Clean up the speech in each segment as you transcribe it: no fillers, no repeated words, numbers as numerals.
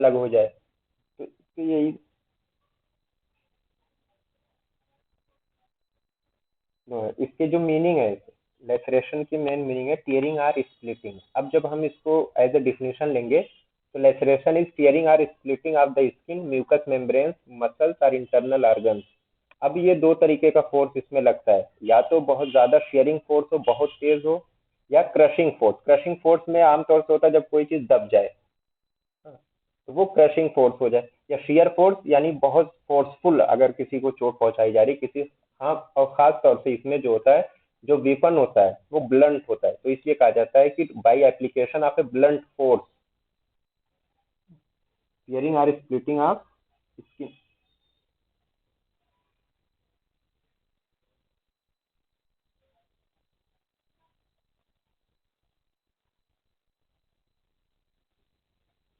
अलग हो जाए। तो यही इसके जो मीनिंग है, लेसरेशन की मेन मीनिंग है टीयरिंग आर स्प्लिटिंग। अब जब हम इसको एज ए डिफिनेशन लेंगे तो laceration is tearing or splitting of the skin, mucous membranes, muscles और इंटरनल ऑर्गन्स। अब ये दो तरीके का फोर्स इसमें लगता है, या तो बहुत ज्यादा शेयरिंग फोर्स हो, बहुत तेज हो, या क्रशिंग फोर्स। क्रशिंग फोर्स में आमतौर से होता है जब कोई चीज दब जाए, हाँ, तो वो क्रशिंग फोर्स हो जाए। या शियर फोर्स यानी बहुत फोर्सफुल अगर किसी को चोट पहुंचाई जा रही किसी, हाँ, और खास तौर से इसमें जो होता है, जो वेपन होता है वो ब्लंट होता है, तो इसलिए कहा जाता है कि by application of a blunt force, tearing or splitting of skin.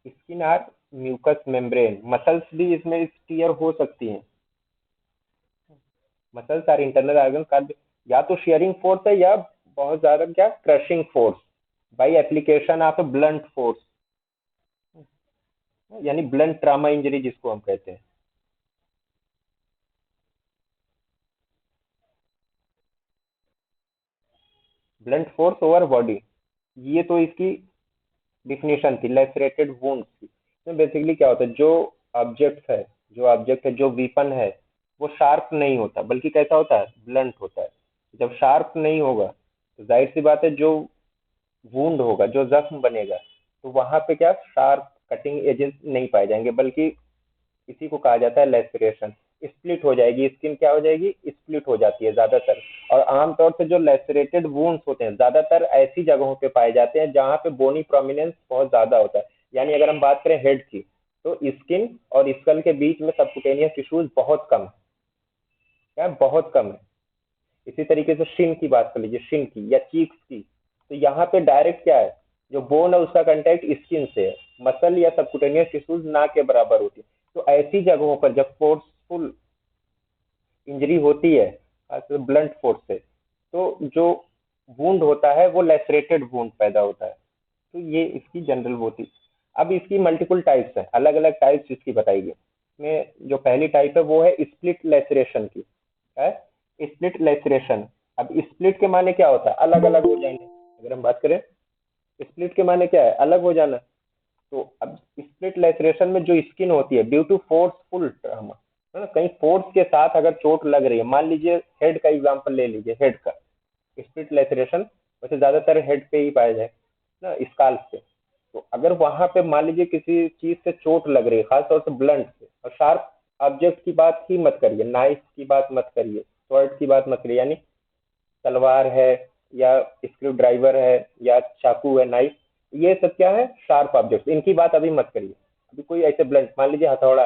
Skin or mucous membrane, muscles भी इसमें टीयर हो सकती हैं। मसल्स आर इंटरनल ऑर्गन का, या तो शेयरिंग फोर्स है या बहुत ज्यादा क्या crushing force by application of a blunt force, यानी ब्लंट ट्रामा इंजरी जिसको हम कहते हैं। ब्लंट फोर्स ओवर बॉडी, ये तो इसकी डिफिनेशन थी लेसरेटेड वुंड की। इसमें बेसिकली क्या होता है, जो ऑब्जेक्ट है जो वीपन है वो शार्प नहीं होता, बल्कि कैसा होता है, ब्लंट होता है। जब शार्प नहीं होगा तो जाहिर सी बात है जो वुंड होगा, जो जख्म बनेगा, तो वहां पे क्या शार्प कटिंग एजेस नहीं पाए जाएंगे, बल्कि इसी को कहा जाता है लेसरेशन। स्प्लिट हो जाएगी स्किन, क्या हो जाएगी, स्प्लिट हो जाती है ज्यादातर। और आमतौर से जो लेसरेटेड वुंड्स होते हैं ज्यादातर ऐसी जगहों पे पाए जाते हैं जहाँ पे बोनी प्रोमिनेंस बहुत ज्यादा होता है। यानी अगर हम बात करें हेड की, तो स्किन और स्कल के बीच में सबकुटेनियस टिश्यूज बहुत कम है, क्या है? बहुत कम है। इसी तरीके से शिन की बात कर लीजिए, शिन की या चीक्स की, तो यहाँ पे डायरेक्ट क्या है, जो बोन है उसका कांटेक्ट स्किन से है, मसल या सबकुटेनियस टिश्यूज ना के बराबर होती है। तो ऐसी जगहों पर जब फोर्सफुल इंजरी होती है, खासकर ब्लंट फोर्स से, तो जो वुंड होता है वो लेसरेटेड वुंड पैदा होता है। तो ये इसकी जनरल वो थी। अब इसकी मल्टीपल टाइप्स है, अलग अलग टाइप्स इसकी बताई गई। इसमें जो पहली टाइप है वो है स्प्लिट लेसरेशन की, है स्प्लिट लेसरेशन। अब स्प्लिट के माने क्या होता है, अलग अलग हो जाएंगे। अगर हम बात करें स्प्लिट के माने क्या है, अलग हो जाना। तो अब स्प्लिट लेसरेशन में जो स्किन होती है ड्यू टू फोर्सफुल ट्रॉमा, है ना, कहीं फोर्स के साथ अगर चोट लग रही है, मान लीजिए हेड का एग्जांपल ले लीजिए, हेड का स्प्लिट लेसरेशन वैसे ज्यादातर हेड पे ही पाया जाए ना, स्काल्प पे। तो अगर वहां पे मान लीजिए किसी चीज से चोट लग रही है, खासतौर से ब्लंट से, और शार्प ऑब्जेक्ट की बात ही मत करिए, नाइफ की बात मत करिए, स्वॉर्ड की बात मत करिए, यानी तलवार है या स्क्रू ड्राइवर है या चाकू है, नाइफ, ये सब क्या है, शार्प ऑब्जेक्ट, इनकी बात अभी मत करिए। अभी कोई ऐसे ब्लंट, मान लीजिए हथौड़ा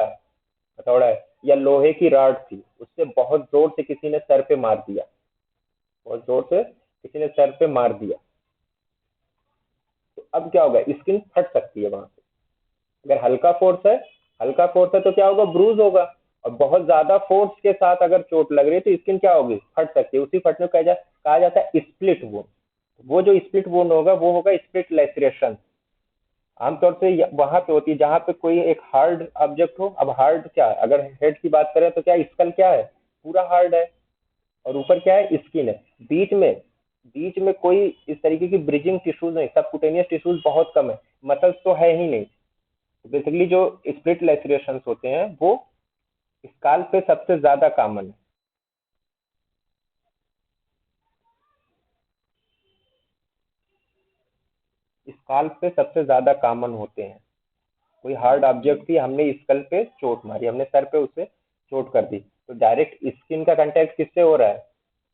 है या लोहे की रॉड थी, उससे बहुत जोर से किसी ने सर पे मार दिया, बहुत जोर से किसी ने सर पे मार दिया, तो अब क्या होगा, स्किन फट सकती है वहां से। अगर हल्का फोर्स है तो क्या होगा, ब्रूज होगा। और बहुत ज्यादा फोर्स के साथ अगर चोट लग रही है तो स्किन क्या होगी, फट सकती है। उसी फटने को कहा जाता है स्प्लिट वुंड। वो जो स्प्लिट वुंड होगा वो होगा स्प्लिट लेसरेशन। आमतौर से वहां पे होती है जहां पे कोई एक हार्ड ऑब्जेक्ट हो। अब हार्ड क्या है, अगर हेड की बात करें तो क्या स्कल क्या है, पूरा हार्ड है, और ऊपर क्या है, स्किन है। बीच में बीच में कोई इस तरीके की ब्रिजिंग टिश्यूज नहीं, सबकुटेनियस टिश्यूज बहुत कम है, मसल्स तो है ही नहीं। बेसिकली जो स्प्लिट लेसरेशन होते हैं वो स्काल पे सबसे ज्यादा कॉमन है, स्काल पे सबसे ज्यादा कॉमन होते हैं। कोई हार्ड ऑब्जेक्ट थी, हमने स्कल पे चोट मारी, हमने सर पे उसे चोट कर दी, तो डायरेक्ट स्किन का कांटेक्ट किससे हो रहा है,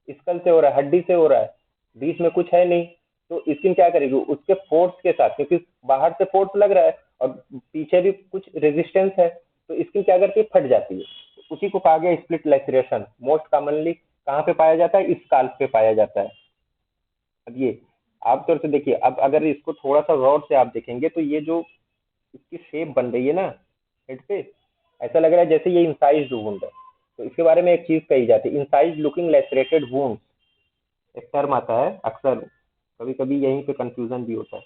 स्कल से हो रहा है, हड्डी से हो रहा है, बीच में कुछ है नहीं। तो स्किन क्या करेगी, उसके फोर्स के साथ, क्योंकि बाहर से फोर्स लग रहा है और पीछे भी कुछ रेजिस्टेंस है, तो स्किन क्या करती है, फट जाती है। तो उसी को कहा गया स्प्लिट लेसरेशन। मोस्ट कॉमनली कहाँ पे पाया जाता है, स्काल्प पे पाया जाता है। अब ये आमतौर से देखिए, अब अगर इसको थोड़ा सा गौर से आप देखेंगे तो ये जो इसकी शेप बन रही है ना हेड पे, ऐसा लग रहा है जैसे ये इंसाइज्ड वुंड है। तो इसके बारे में एक चीज कही जाती है, इंसाइज लुकिंग लेसरेटेड वुंड, एक टर्म आता है अक्सर, कभी कभी यहीं पे कंफ्यूजन भी होता है।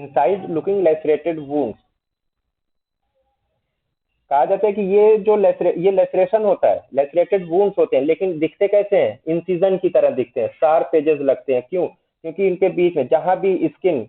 इनसाइड लुकिंग लेसरेटेड वुंड्स कहा जाता है कि ये जो ये लेसरेशन होता है, लेसरेटेड वुंड्स होते हैं, लेकिन दिखते कैसे हैं? इंसिजन की तरह दिखते हैं, शार्प एजेस लगते हैं। क्यों? क्योंकि इनके बीच में जहां भी स्किन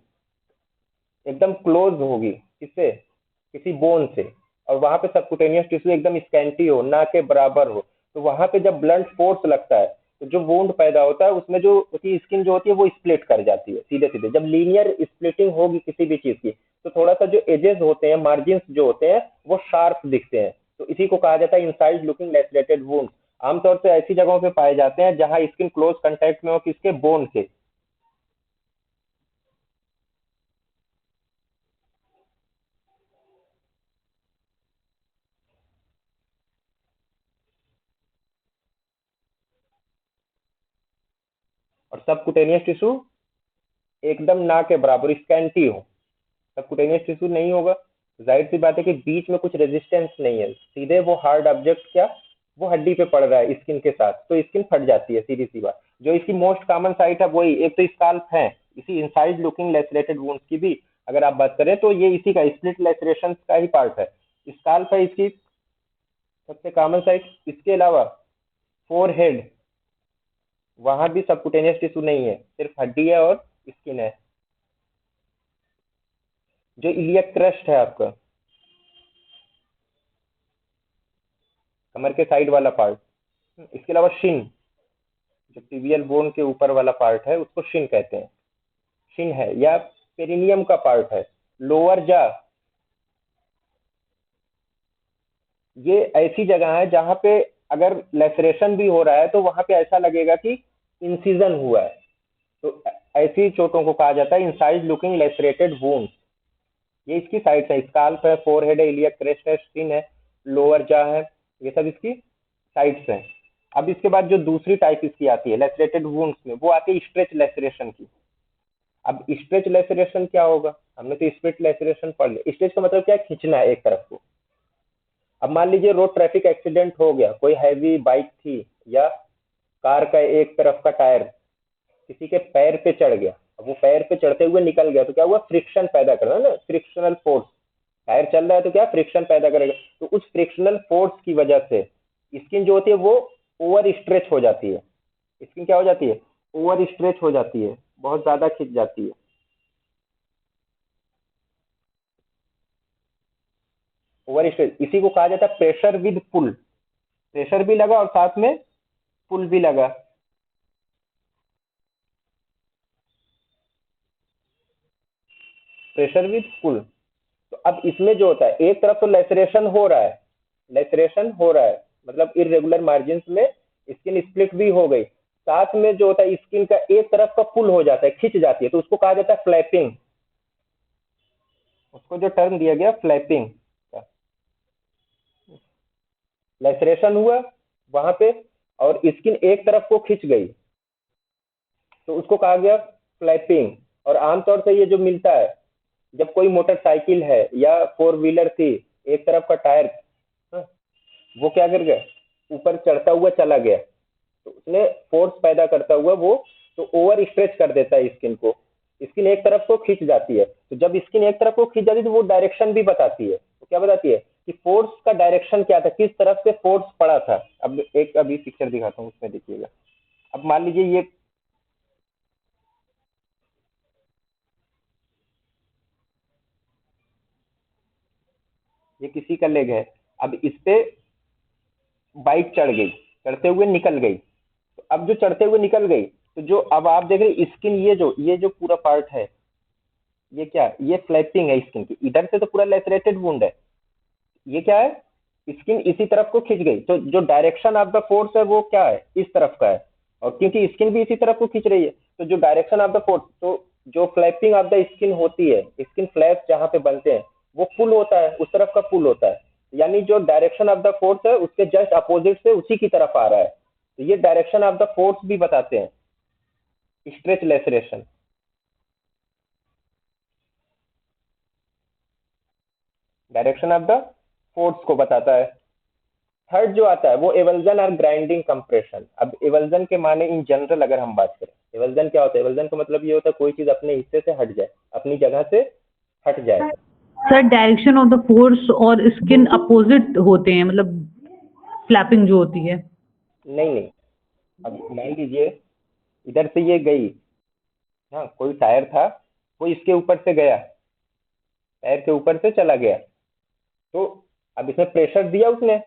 एकदम क्लोज होगी किससे, किसी बोन से, और वहां पे सबकुटेनियस टिश्यू एकदम स्कैंटी हो, ना के बराबर हो, तो वहां पे जब ब्लंट फोर्स लगता है तो जो वुंड पैदा होता है उसमें जो होती है स्किन जो होती है वो स्प्लिट कर जाती है सीधे सीधे। जब लीनियर स्प्लिटिंग होगी किसी भी चीज की तो थोड़ा सा जो एजेस होते हैं, मार्जिन जो होते हैं वो शार्प दिखते हैं। तो इसी को कहा जाता है इनसाइड लुकिंग लेसरेटेड वुंड। आमतौर से ऐसी जगहों पे पाए जाते हैं जहां स्किन क्लोज कंटेक्ट में हो किसके, बोन से। और सबकुटेनियस टिश्यू एकदम ना के बराबर स्कैंटी हो। सबकुटेनियस टिश्यू नहीं होगा तो जाहिर सी बात है कि बीच में कुछ रेजिस्टेंस नहीं है, सीधे वो हार्ड ऑब्जेक्ट क्या, वो हड्डी पे पड़ रहा है स्किन के साथ, तो स्किन फट जाती है सीधी सी बात। जो इसकी मोस्ट कॉमन साइट है वही, एक तो स्काल्प है, इसी इनसाइड लुकिंग लेसरेटेड वुंड्स की भी अगर आप बात करें तो ये इसी का स्प्लिट लेसरेशन का ही पार्ट है। स्काल्प है इसकी सबसे कॉमन साइट। इसके अलावा फोर हेड, वहां भी सबकुटेनियस टिश्यू नहीं है, सिर्फ हड्डी है और स्किन है। जो इलियक क्रस्ट है आपका, कमर के साइड वाला पार्ट, इसके अलावा शिन, जो टिबियल बोन के ऊपर वाला पार्ट है उसको शिन कहते हैं, शिन है, या पेरिनियम का पार्ट है। लोअर जा, ये ऐसी जगह है जहां पे अगर लेसरेशन भी हो रहा है तो वहां पे ऐसा लगेगा कि इंसिजन हुआ है। तो ऐसी चोटों को कहा जाता है इनसाइड लुकिंग लेसरेटेड वुंड। ये इसकी साइड है, स्काल्प है, फोरहेड है, इलियक क्रेस्ट है, स्किन है, लोअर जा है, ये सब इसकी साइड्स हैं। अब इसके बाद जो दूसरी टाइप इसकी आती है लेसरेटेड वुंड्स में, वो आती है स्ट्रेच लेसरेशन की। अब स्ट्रेच लेसरेशन क्या होगा? हमने तो स्प्लिट लेसरेशन पढ़ लिया। स्ट्रेच का मतलब क्या है? खींचना है एक तरफ को। अब मान लीजिए रोड ट्रैफिक एक्सीडेंट हो गया, कोई हैवी बाइक थी या कार का एक तरफ का टायर किसी के पैर पे चढ़ गया, अब वो पैर पे चढ़ते हुए निकल गया तो क्या हुआ? फ्रिक्शन पैदा कर रहा है ना, फ्रिक्शनल फोर्स। टायर चल रहा है तो क्या फ्रिक्शन पैदा करेगा, तो उस फ्रिक्शनल फोर्स की वजह से स्किन जो होती है वो ओवर स्ट्रेच हो जाती है। स्किन क्या हो जाती है? ओवर स्ट्रेच हो जाती है, बहुत ज्यादा खिंच जाती है। ओवर स्ट्रेच इसी को कहा जाता है प्रेशर विद पुल। प्रेशर भी लगा और साथ में पुल भी लगा। प्रेशर विद पुल। तो अब इसमें जो होता है, एक तरफ तो लेसरेशन हो रहा है, लेसरेशन हो रहा है मतलब इरेगुलर मार्जिन में स्किन स्प्लिट भी हो गई, साथ में जो होता है स्किन का एक तरफ का पुल हो जाता है, खिंच जाती है, तो उसको कहा जाता है फ्लैपिंग। उसको जो टर्म दिया गया फ्लैपिंग। लेसरेशन हुआ वहां पे और स्किन एक तरफ को खिंच गई तो उसको कहा गया फ्लैपिंग। और आमतौर से ये जो मिलता है जब कोई मोटरसाइकिल है या फोर व्हीलर थी, एक तरफ का टायर, हाँ, वो क्या कर गया? ऊपर चढ़ता हुआ चला गया, तो उसने फोर्स पैदा करता हुआ वो तो ओवर स्ट्रेच कर देता है स्किन को। स्किन एक तरफ को खींच जाती है, तो जब स्किन एक तरफ को खींच जाती है तो वो डायरेक्शन भी बताती है। तो क्या बताती है कि फोर्स का डायरेक्शन क्या था, किस तरफ से फोर्स पड़ा था। अब एक अभी पिक्चर दिखाता हूँ, उसमें देखिएगा। अब मान लीजिए ये किसी का लेग है, अब इस पे बाइक चढ़ गई, चढ़ते हुए निकल गई, तो अब जो चढ़ते हुए निकल गई तो जो अब आप देख रहे स्किन, ये जो पूरा पार्ट है, ये क्या, ये फ्लैपिंग है स्किन की, इधर से तो पूरा लेसरेटेड वुंड है, ये क्या है? स्किन इसी तरफ को खींच गई, तो जो डायरेक्शन ऑफ द फोर्स है वो क्या है? इस तरफ का है। और क्योंकि स्किन भी इसी तरफ को खींच रही है तो जो डायरेक्शन ऑफ द फोर्स, तो जो फ्लैपिंग ऑफ द स्किन होती है, स्किन फ्लैप जहां पे बनते हैं वो पुल होता है, उस तरफ का पुल होता है। यानी जो डायरेक्शन ऑफ द फोर्स है उसके जस्ट अपोजिट से उसी की तरफ आ रहा है, तो ये डायरेक्शन ऑफ द फोर्स भी बताते हैं stretch laceration. Direction of the force को बताता है। थर्ड जो आता है वो एवल्जन और ग्राइंडिंग कंप्रेशन। अब एवल्जन के माने इन जनरल अगर हम बात करें, एवल्जन क्या होता है? एवल्जन का मतलब ये होता है कोई चीज अपने हिस्से से हट जाए, अपनी जगह से हट जाए। Sir direction of the force और स्किन अपोजिट होते हैं, मतलब फ्लैपिंग जो होती है। नहीं नहीं, अब मान लीजिए इधर से ये गई, हाँ कोई टायर था, वो इसके ऊपर से गया, टायर के ऊपर से चला गया, तो अब इसमें प्रेशर दिया उसने,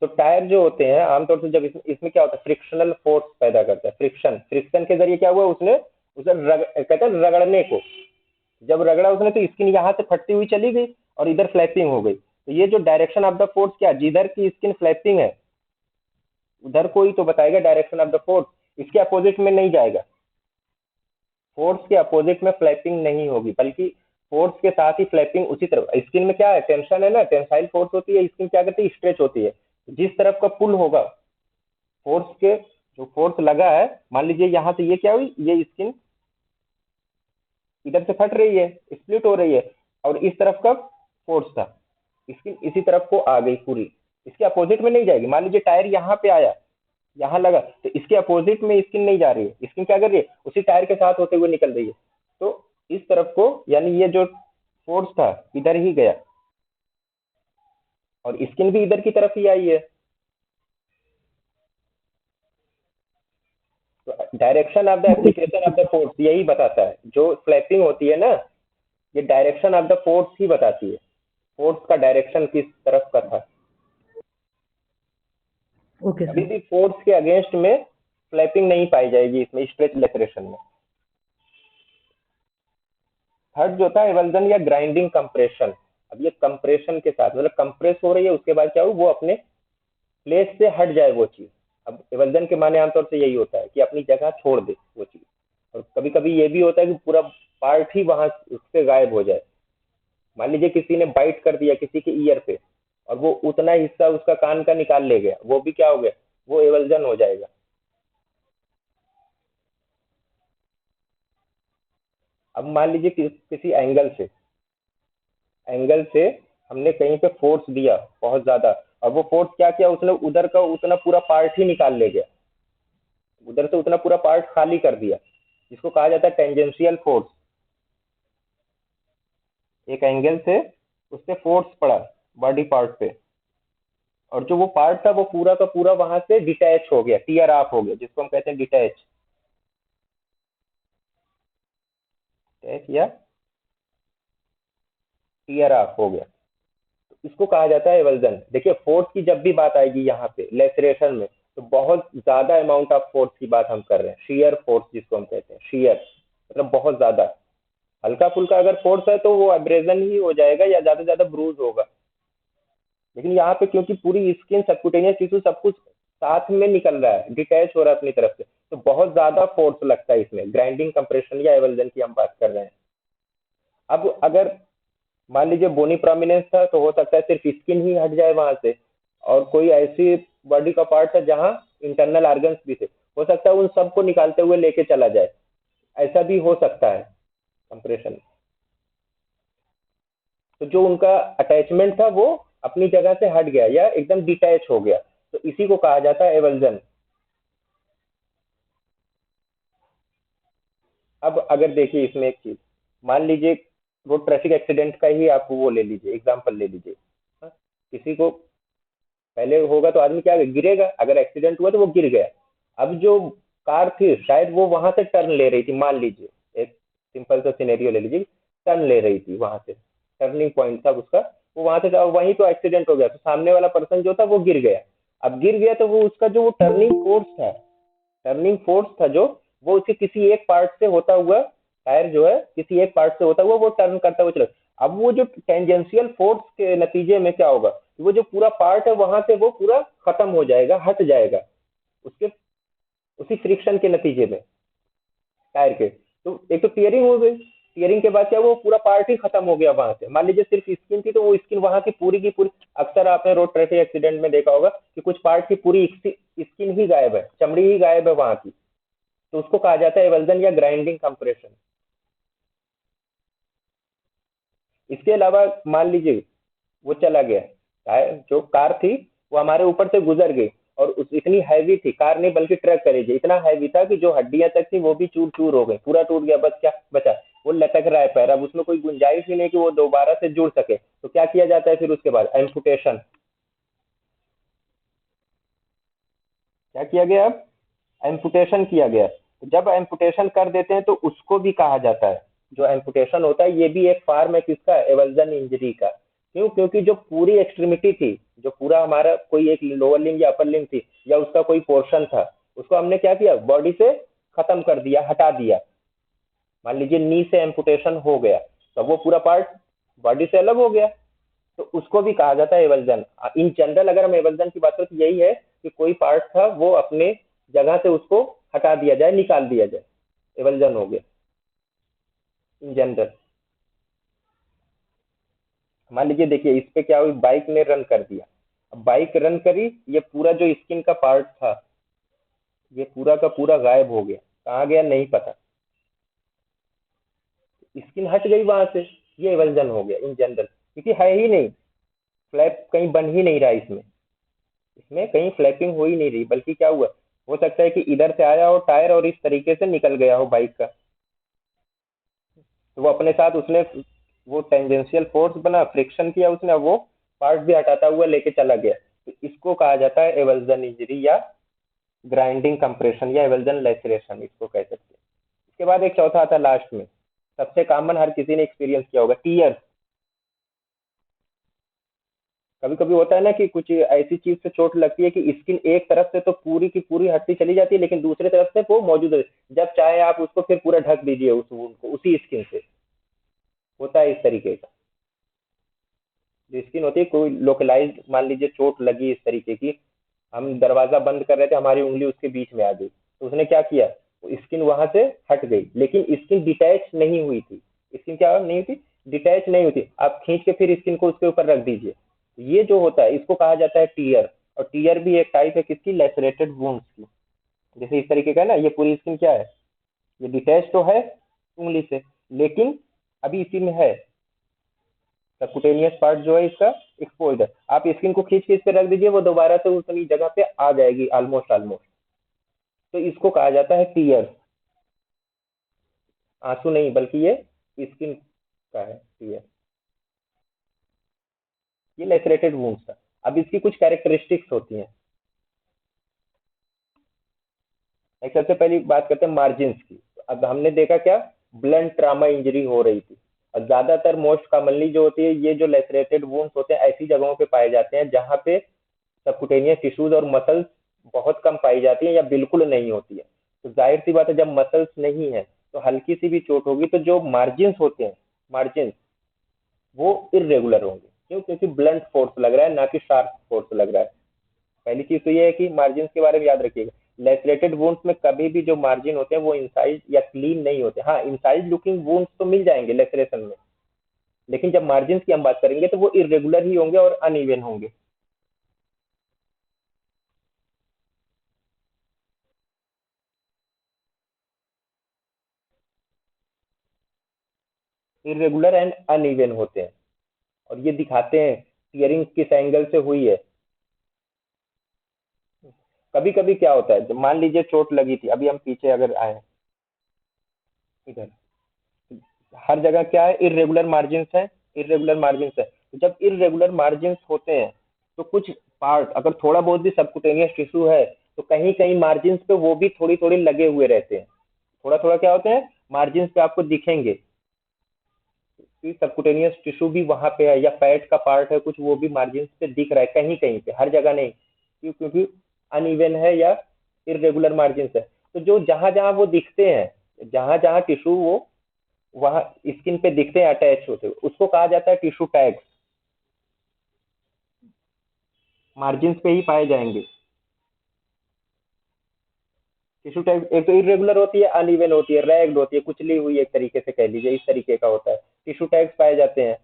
तो टायर जो होते हैं आमतौर से जब इसमें क्या होता है, फ्रिक्शनल फोर्स पैदा करता है, फ्रिक्शन, फ्रिक्शन के जरिए क्या हुआ, उसने उसे कहते हैं रगड़ने को, जब रगड़ा उसने तो स्किन यहाँ से फटती हुई चली गई और इधर फ्लैपिंग हो गई। तो ये जो डायरेक्शन ऑफ द फोर्स, क्या जिधर की स्किन फ्लैपिंग है उधर को ही तो बताएगा डायरेक्शन ऑफ द फोर्स, इसके अपोजिट में नहीं जाएगा। फोर्स के अपोजिट में फ्लैपिंग नहीं होगी, बल्कि फोर्स के साथ ही फ्लैपिंग उसी तरफ। स्किन में क्या है, टेंशन है ना, टेंसाइल फोर्स होती है, स्किन क्या करती है, स्ट्रेच होती है। जिस तरफ का पुल होगा फोर्स के, जो फोर्स लगा है, मान लीजिए यहाँ से ये क्या हुई, ये स्किन इधर से फट रही है, स्प्लिट हो रही है, और इस तरफ का फोर्स था, स्किन इसी तरफ को आ गई पूरी, इसके अपोजिट में नहीं जाएगी। मान लीजिए टायर यहाँ पे आया, यहाँ लगा, तो इसके अपोजिट में स्किन नहीं जा रही है, स्किन क्या कर रही है, उसी टायर के साथ होते हुए निकल रही है। तो इस तरफ को, यानी ये जो फोर्स था इधर ही गया, और स्किन भी इधर की तरफ ही आई है। तो direction of the application of the force यही बताता है, जो फ्लैपिंग होती है ना, ये डायरेक्शन ऑफ द फोर्स ही बताती है, फोर्स का डायरेक्शन किस तरफ का था। ओके कभी सर। भी फोर्स के अगेंस्ट में फ्लैपिंग नहीं पाई जाएगी इसमें, स्ट्रेच लेसरेशन में। थर्ड जो था एवल्जन या ग्राइंडिंग कंप्रेशन। अब ये कंप्रेशन के साथ, मतलब कंप्रेस हो रही है, उसके बाद क्या हो, वो अपने प्लेस से हट जाए वो चीज। अब एवल्जन के माने आमतौर से यही होता है कि अपनी जगह छोड़ दे वो चीज, और कभी कभी ये भी होता है कि पूरा पार्ट ही वहां उससे गायब हो जाए। मान लीजिए किसी ने बाइट कर दिया किसी के ईयर पे, और वो उतना हिस्सा उसका कान का निकाल ले गया, वो भी क्या हो गया, वो एवल्जन हो जाएगा। अब मान लीजिए किसी एंगल से हमने कहीं पे फोर्स दिया बहुत ज्यादा, और वो फोर्स क्या किया, उसने उधर का उतना पूरा पार्ट ही निकाल ले गया, उधर से उतना पूरा पार्ट खाली कर दिया, जिसको कहा जाता है टेंजेंशियल फोर्स। एक एंगल से उस पे फोर्स पड़ा बॉडी पार्ट पे, और जो वो पार्ट था वो पूरा का पूरा वहां से डिटैच हो गया, टीयर ऑफ हो गया, जिसको हम कहते हैं डिटैच, डिटैच या टीयर ऑफ हो गया, तो इसको कहा जाता है एवल्जन। देखिए फोर्स की जब भी बात आएगी यहाँ पे लेसरेशन में, तो बहुत ज्यादा अमाउंट ऑफ फोर्स की बात हम कर रहे हैं, शेयर फोर्स जिसको हम कहते हैं, शेयर मतलब बहुत ज्यादा। हल्का फुल्का अगर फोर्स है तो वो एब्रेजन ही हो जाएगा या ज्यादा से ज्यादा ब्रूज होगा। लेकिन यहाँ पे क्योंकि पूरी स्किन, सबक्यूटेनियस टिश्यू, सब कुछ साथ में निकल रहा है, डिटैच हो रहा है अपनी तरफ से, तो बहुत ज्यादा फोर्स लगता है इसमें। ग्राइंडिंग कंप्रेशन या एवल्जन की हम बात कर रहे हैं। अब अगर मान लीजिए बोनी प्रोमिनेंस था, तो हो सकता है सिर्फ स्किन ही हट जाए वहां से, और कोई ऐसी बॉडी का पार्ट है जहां इंटरनल ऑर्गन्स भी थे, हो सकता है उन सबको निकालते हुए लेके चला जाए, ऐसा भी हो सकता है कंप्रेशन। तो जो उनका अटैचमेंट था वो अपनी जगह से हट गया या एकदम डिटैच हो गया, तो इसी को कहा जाता है एवल्जन। अब अगर देखिए इसमें एक चीज, मान लीजिए रोड ट्रैफिक एक्सीडेंट का ही आप वो ले लीजिए, एग्जाम्पल ले लीजिए। हाँ, किसी को पहले होगा तो आदमी क्या गिरेगा, अगर एक्सीडेंट हुआ तो वो गिर गया। अब जो कार थी शायद वो वहां से टर्न ले रही थी, मान लीजिए एक सिंपल सा सिनेरियो ले लीजिए, टर्न ले रही थी वहां से, टर्निंग पॉइंट था उसका, वो वहां से था, वहीं तो एक्सीडेंट हो गया, तो सामने वाला पर्सन जो था वो गिर गया। अब गिर गया तो वो उसका जो वो टर्निंग फोर्स था जो, वो उसके किसी एक पार्ट से होता हुआ, टायर जो है किसी एक पार्ट से होता हुआ वो टर्न करता हुआ चला। अब वो जो टेंजेंशियल फोर्स के नतीजे में क्या होगा, वो जो पूरा पार्ट है वहां से वो पूरा खत्म हो जाएगा, हट जाएगा उसके, उसी फ्रिक्शन के नतीजे में टायर के। तो एक तो टीयरिंग हो गई, टीयरिंग के बाद क्या, वो पूरा पार्ट ही खत्म हो गया वहां से। मान लीजिए सिर्फ स्किन थी, तो वो स्किन वहां की पूरी, अक्सर आपने रोड ट्रैफिक एक्सीडेंट में देखा होगा कि कुछ पार्ट की पूरी स्किन ही गायब है, चमड़ी ही गायब है वहां की, तो उसको कहा जाता है एवल्जन या ग्राइंडिंग कंप्रेशन। इसके अलावा मान लीजिए वो चला गया, टायर जो कार थी वो हमारे ऊपर से गुजर गई, और उस इतनी हैवी थी, कार नहीं बल्कि ट्रक कह लीजिए, इतना हैवी था कि जो हड्डियां तक थी वो भी चूर चूर हो गई, पूरा टूट गया, बस क्या बचा, वो लटक रहा है पैर, अब उसमें कोई गुंजाइश ही नहीं कि वो दोबारा से जुड़ सके। तो क्या किया जाता है फिर उसके बाद? एम्पुटेशन। क्या किया गया अब? एम्पुटेशन किया गया। तो जब एम्पुटेशन कर देते हैं तो उसको भी कहा जाता है, जो एम्पुटेशन होता है ये भी एक फॉर्म है किसका? एवल्जन इंजरी का। क्यों? क्योंकि जो पूरी एक्सट्रीमिटी थी, जो पूरा हमारा कोई एक लोअर लिंग या अपर लिंग थी या उसका कोई पोर्शन था, उसको हमने क्या किया? बॉडी से खत्म कर दिया, हटा दिया। मान लीजिए नी से एम्पुटेशन हो गया, तो वो पूरा पार्ट बॉडी से अलग हो गया, तो उसको भी कहा जाता है एवल्जन। इन जनरल अगर हम एवल्जन की बात करें तो यही है कि कोई पार्ट था वो अपने जगह से उसको हटा दिया जाए, निकाल दिया जाए, एवल्जन हो गया इन जनरल। मान लीजिए देखिए इस पे क्या हुई, बाइक ने रन कर दिया, अब बाइक रन करी, ये पूरा जो स्किन का पार्ट था ये पूरा का पूरा गायब हो गया, कहाँ गया नहीं पता, स्किन हट गई वहां से, ये एवल्जन हो गया इन जनरल, क्योंकि है ही नहीं, फ्लैप कहीं बन ही नहीं रहा इसमें, इसमें कहीं फ्लैपिंग हो ही नहीं रही, बल्कि क्या हुआ, हो सकता है कि इधर से आया हो टायर और इस तरीके से निकल गया हो बाइक का, तो वो अपने साथ उसने वो टेंजेंशियल फोर्स बना, फ्रिक्शन किया उसने, वो पार्ट भी हटाता हुआ लेके चला गया। तो इसको कहा जाता है एवल्जन इंजरी या ग्राइंडिंग कंप्रेशन या एवल्जन लेसरेशन, इसको कह सकते हैं। इसके बाद एक चौथा आता है लास्ट में, सबसे कॉमन, हर किसी ने एक्सपीरियंस किया होगा, टीयर। कभी कभी होता है ना कि कुछ ऐसी चीज से चोट लगती है कि स्किन एक तरफ से तो पूरी की पूरी हड्डी चली जाती है, लेकिन दूसरी तरफ से वो मौजूद है, जब चाहे आप उसको फिर पूरा ढक दीजिए उस वुंड को उसी स्किन से, होता है इस तरीके का। जो स्किन होती है, कोई लोकलाइज्ड मान लीजिए चोट लगी इस तरीके की, हम दरवाजा बंद कर रहे थे, हमारी उंगली उसके बीच में आ गई, तो उसने क्या किया, वो स्किन वहां से हट गई, लेकिन स्किन डिटैच नहीं हुई थी, स्किन क्या नहीं हुई थी? डिटैच नहीं हुई थी, आप खींच के फिर स्किन को उसके ऊपर रख दीजिए, ये जो होता है इसको कहा जाता है टीयर। और टीयर भी एक टाइप है किसकी? लेसरेटेड वुंड्स की। जैसे इस तरीके का ना, ये पूरी स्किन क्या है, ये डिटैच तो है उंगली से, लेकिन अभी इसी में है, सबकुटेनियस पार्ट जो है इसका एक्सपोज्ड है, आप स्किन को खींच के इस पे रख दीजिए, वो दोबारा से उसी जगह पे आ जाएगी ऑलमोस्ट ऑलमोस्ट, तो इसको कहा जाता है टीयर। आंसू नहीं, बल्कि ये स्किन का है टीयर, ये लेसरेटेड वुंड्स था। अब इसकी कुछ कैरेक्टरिस्टिक्स होती हैं। एक सबसे पहली बात करते हैं मार्जिन की। अब हमने देखा क्या, ब्लंट ट्रामा इंजरी हो रही थी, और ज्यादातर मोस्ट कॉमनली जो होती है, ये जो लेसरेटेड वुंड्स होते हैं ऐसी जगहों पे पाए जाते हैं जहाँ पे सबकुटेनियस टिश्यूज और मसल्स बहुत कम पाई जाती है या बिल्कुल नहीं होती है। तो जाहिर सी बात है, जब मसल्स नहीं है तो हल्की सी भी चोट होगी तो जो मार्जिन होते हैं, मार्जिन वो इरेगुलर होंगे। क्यों? क्योंकि ब्लंट फोर्स लग रहा है, ना कि शार्प फोर्स लग रहा है। पहली चीज तो ये है कि मार्जिन के बारे में याद रखिएगा, लेसरेटेड वुंड्स में कभी भी जो मार्जिन होते हैं वो इंसाइज या क्लीन नहीं होते। हाँ, इंसाइज लुकिंग वुंड्स तो मिल जाएंगे लेसरेशन में, लेकिन जब मार्जिन की हम बात करेंगे तो वो इरेगुलर ही होंगे और अनइवन होंगे। इरेगुलर एंड अनइवन होते हैं, और ये दिखाते हैं टीयरिंग किस एंगल से हुई है। कभी कभी क्या होता है, जब मान लीजिए चोट लगी थी, अभी हम पीछे अगर आए इधर, हर जगह क्या है, इरेगुलर मार्जिन है, इरेगुलर मार्जिन है। तो जब इरेगुलर मार्जिन होते हैं तो कुछ पार्ट अगर थोड़ा बहुत भी सबकुटेनियस टिश्यू है तो कहीं कहीं मार्जिन पे वो भी थोड़ी थोड़ी लगे हुए रहते हैं, थोड़ा थोड़ा क्या होते हैं मार्जिन पे आपको दिखेंगे कि सबकुटेनियस टिश्यू भी वहां पे है, या फैट का पार्ट है कुछ, वो भी मार्जिन पे दिख रहा है कहीं कहीं पे, हर जगह नहीं। क्यों? क्योंकि अनइवन है या इरेगुलर मार्जिन है। तो जो जहां जहां वो दिखते हैं, जहां जहां टिश्यू वो वहां स्किन पे दिखते हैं अटैच होते हुए, उसको कहा जाता है टिश्यू टैग्स, मार्जिन पे ही पाए जाएंगे। टिश्यू टैग एक तो इरेगुलर होती है, अनइवन होती है, रैग्ड होती है, कुचली हुई, एक तरीके से कह लीजिए इस तरीके का होता है, टिश्यू टैग्स पाए जाते हैं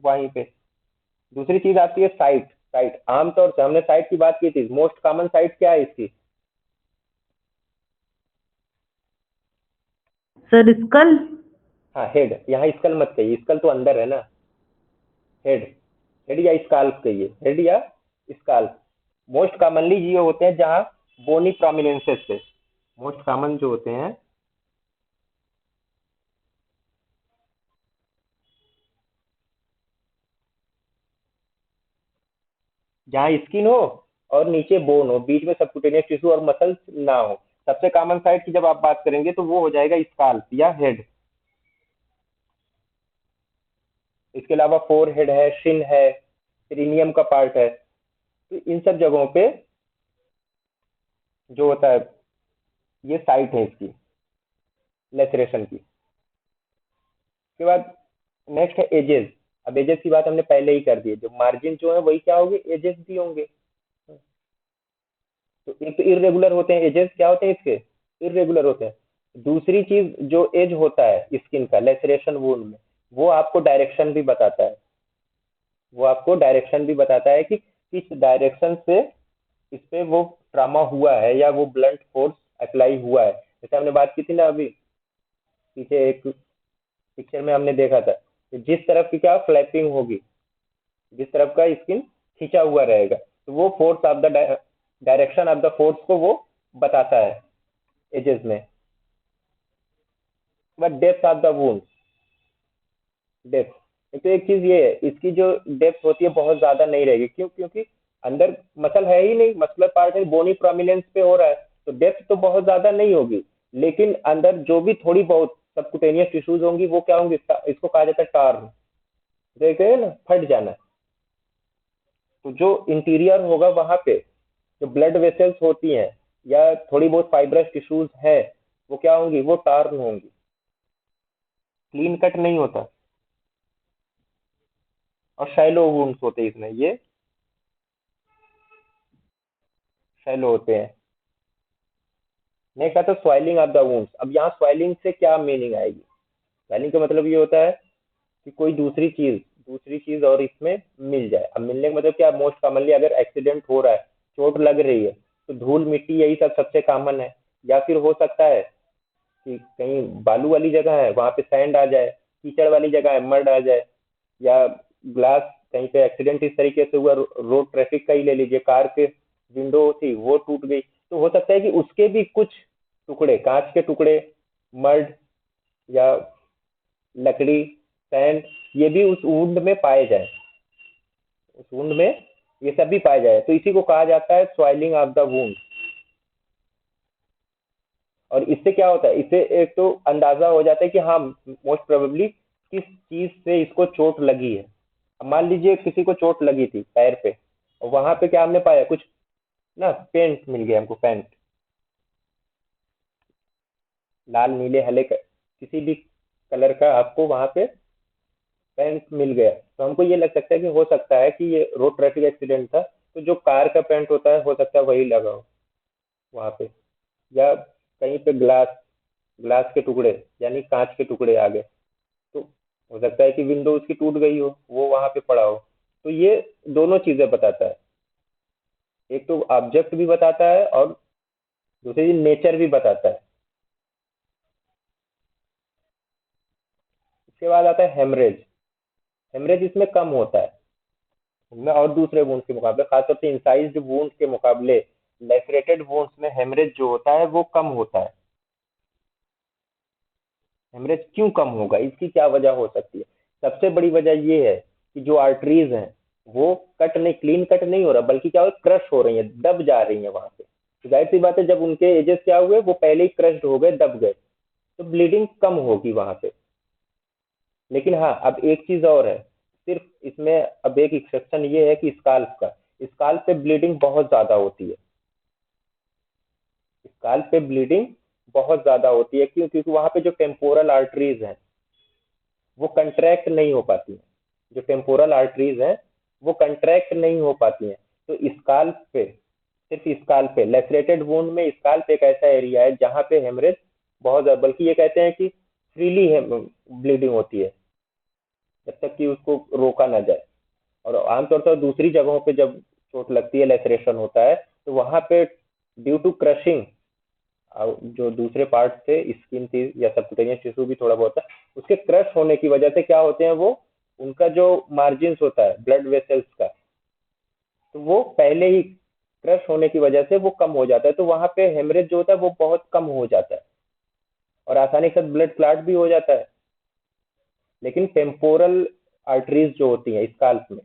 वहीं पे। दूसरी चीज आती है साइट। साइट आमतौर से हमने साइट की बात की थी, मोस्ट कॉमन साइट क्या है इसकी? Sir skull. हाँ, हेड। यहाँ स्कल मत कहिए, स्कल तो अंदर है ना, हेड। हेड या स्काल्प कहिए, हेड या स्काल्प। मोस्ट कॉमनली ये होते हैं जहाँ बोनी प्रोमिनेंसेस से, मोस्ट कॉमन जो होते हैं, जहाँ स्किन हो और नीचे बोन हो, बीच में सबक्यूटेनियस टिश्यू और मसल्स ना हो। सबसे कॉमन साइड की जब आप बात करेंगे तो वो हो जाएगा स्काल्प या हेड। इसके अलावा फोर हेड है, शिन है, पेरिनियम का पार्ट है। तो इन सब जगहों पे जो होता है, ये साइट है इसकी लेसरेशन की। उसके बाद नेक्स्ट है एजेस। अब एजेस की बात हमने पहले ही कर दी है, जो मार्जिन जो है वही क्या होंगे, एजेस भी होंगे। तो एक तो इरेगुलर होते हैं एजेस, क्या होते हैं इसके, इरेगुलर होते हैं। दूसरी चीज जो एज होता है स्किन का लेसरेशन वुंड में, वो आपको डायरेक्शन भी बताता है, वो आपको डायरेक्शन भी बताता है कि किस डायरेक्शन से इस पे वो ट्रामा हुआ है या वो ब्लंट फोर्स अप्लाई हुआ है। जैसे हमने बात की थी ना अभी पीछे एक पिक्चर में हमने देखा था कि जिस तरफ की क्या फ्लैपिंग होगी, जिस तरफ का स्किन खींचा हुआ रहेगा, तो वो force of the direction of the force को वो बताता है एजेस में। But depth of the wound, depth, तो एक चीज ये है, इसकी जो डेप्थ होती है बहुत ज्यादा नहीं रहेगी। क्यों? क्योंकि अंदर मसल है ही नहीं, मसलर पार्ट है, बोनी प्रोमिनेंस पे हो रहा है, तो डेप्थ तो बहुत ज्यादा नहीं होगी। लेकिन अंदर जो भी थोड़ी बहुत सबकुटेनियस टिश्यूज होंगी वो क्या होंगी, इसको कहा जाता है टार्न, देखते हैं ना, फट जाना। तो जो इंटीरियर होगा वहां पे जो ब्लड वेसल्स होती हैं या थोड़ी बहुत फाइब्रस टिश्यूज है, वो क्या होंगी, वो टार्न होंगी, क्लीन कट नहीं होता। और शैलो वुंड्स होते हैं इसमें, ये शैलो होते हैं। नेक्स्ट आता है स्वेलिंग ऑफ द वुंड्स। अब यहाँ स्वेलिंग से क्या मीनिंग आएगी, स्वेलिंग का मतलब ये होता है कि कोई दूसरी चीज और इसमें मिल जाए। अब मिलने का मतलब क्या, मोस्ट कॉमनली अगर एक्सीडेंट हो रहा है, चोट लग रही है, तो धूल मिट्टी यही सब सबसे कॉमन है। या फिर हो सकता है कि कहीं बालू वाली जगह है वहां पे सैंड आ जाए, कीचड़ वाली जगह है मड आ जाए, या ग्लास कहीं पे एक्सीडेंट इस तरीके से हुआ, रोड ट्रैफिक का ही ले लीजिए, कार के विंडो थी वो टूट गई, तो हो सकता है कि उसके भी कुछ टुकड़े, कांच के टुकड़े, मड या लकड़ी, सैंड, ये भी उस वुंड में पाए जाए, उस वुंड में ये सब भी पाए जाए, तो इसी को कहा जाता है स्वेलिंग ऑफ द वुंड। और इससे क्या होता है, इससे एक तो अंदाजा हो जाता है कि हाँ मोस्ट प्रोबेबली किस चीज से इसको चोट लगी है। अब मान लीजिए किसी को चोट लगी थी पैर पे, और वहां पे क्या हमने पाया, कुछ ना पेंट मिल गया हमको, पेंट लाल नीले हले किसी भी कलर का आपको वहां पे पेंट मिल गया, तो हमको ये लग सकता है कि हो सकता है कि ये रोड ट्रैफिक एक्सीडेंट था, तो जो कार का पेंट होता है हो सकता है वही लगा हो वहां पे। या कहीं पे ग्लास, ग्लास के टुकड़े यानी कांच के टुकड़े आ गए, तो हो सकता है कि विंडो उसकी टूट गई हो, वो वहां पे पड़ा हो। तो ये दोनों चीजें बताता है, एक तो ऑब्जेक्ट भी बताता है और दूसरी चीज नेचर भी बताता है। इसके बाद आता है हेमरेज। हेमरेज इसमें कम होता है उनमें और दूसरे वुंड के मुकाबले, खासतौर से इंसाइज्ड वुंड के मुकाबले लेसरेटेड वुंड्स में हेमरेज जो होता है वो कम होता है। हेमरेज क्यों कम होगा, इसकी क्या वजह हो सकती है? सबसे बड़ी वजह ये है कि जो आर्टरीज हैं वो कट नहीं, क्लीन कट नहीं हो रहा, बल्कि क्या हो, क्रश हो रही है, दब जा रही है वहां पे। तो जाहिर सी बात है जब उनके एजेस क्या हुए, वो पहले ही क्रश्ड हो गए, दब गए, तो ब्लीडिंग कम होगी वहां पे। लेकिन हाँ अब एक चीज और है, सिर्फ इसमें अब एक एक्सेप्शन ये है कि स्काल्प का, स्काल्प पे ब्लीडिंग बहुत ज्यादा होती है, स्काल्प पे ब्लीडिंग बहुत ज्यादा होती है। क्यों? क्योंकि वहां पे जो टेम्पोरल आर्टरीज हैं वो कंट्रैक्ट नहीं हो पाती हैं, जो टेम्पोरल आर्टरीज हैं वो कंट्रैक्ट नहीं हो पाती हैं। तो स्काल्प पे, सिर्फ स्काल्प पे, लेसरेटेड वुंड में स्काल्प एक ऐसा एरिया है जहाँ पे हेमरेज बहुत ज्यादा, बल्कि ये कहते हैं कि फ्रीली ब्लीडिंग होती है जब तक कि उसको रोका ना जाए। और आमतौर पर दूसरी जगहों पे जब चोट लगती है, लेसरेशन होता है, तो वहां पे ड्यू टू क्रशिंग, जो दूसरे पार्ट थे, स्किन थी या सबक्यूटेनियस टिश्यू भी थोड़ा बहुत है, उसके क्रश होने की वजह से क्या होते हैं, वो उनका जो मार्जिन होता है ब्लड वेसल्स का, तो वो पहले ही क्रश होने की वजह से वो कम हो जाता है, तो वहां पे हेमरेज जो होता है वो बहुत कम हो जाता है और आसानी के साथ ब्लड क्लाट भी हो जाता है। लेकिन टेम्पोरल आर्टरीज जो होती हैं स्काल्प में,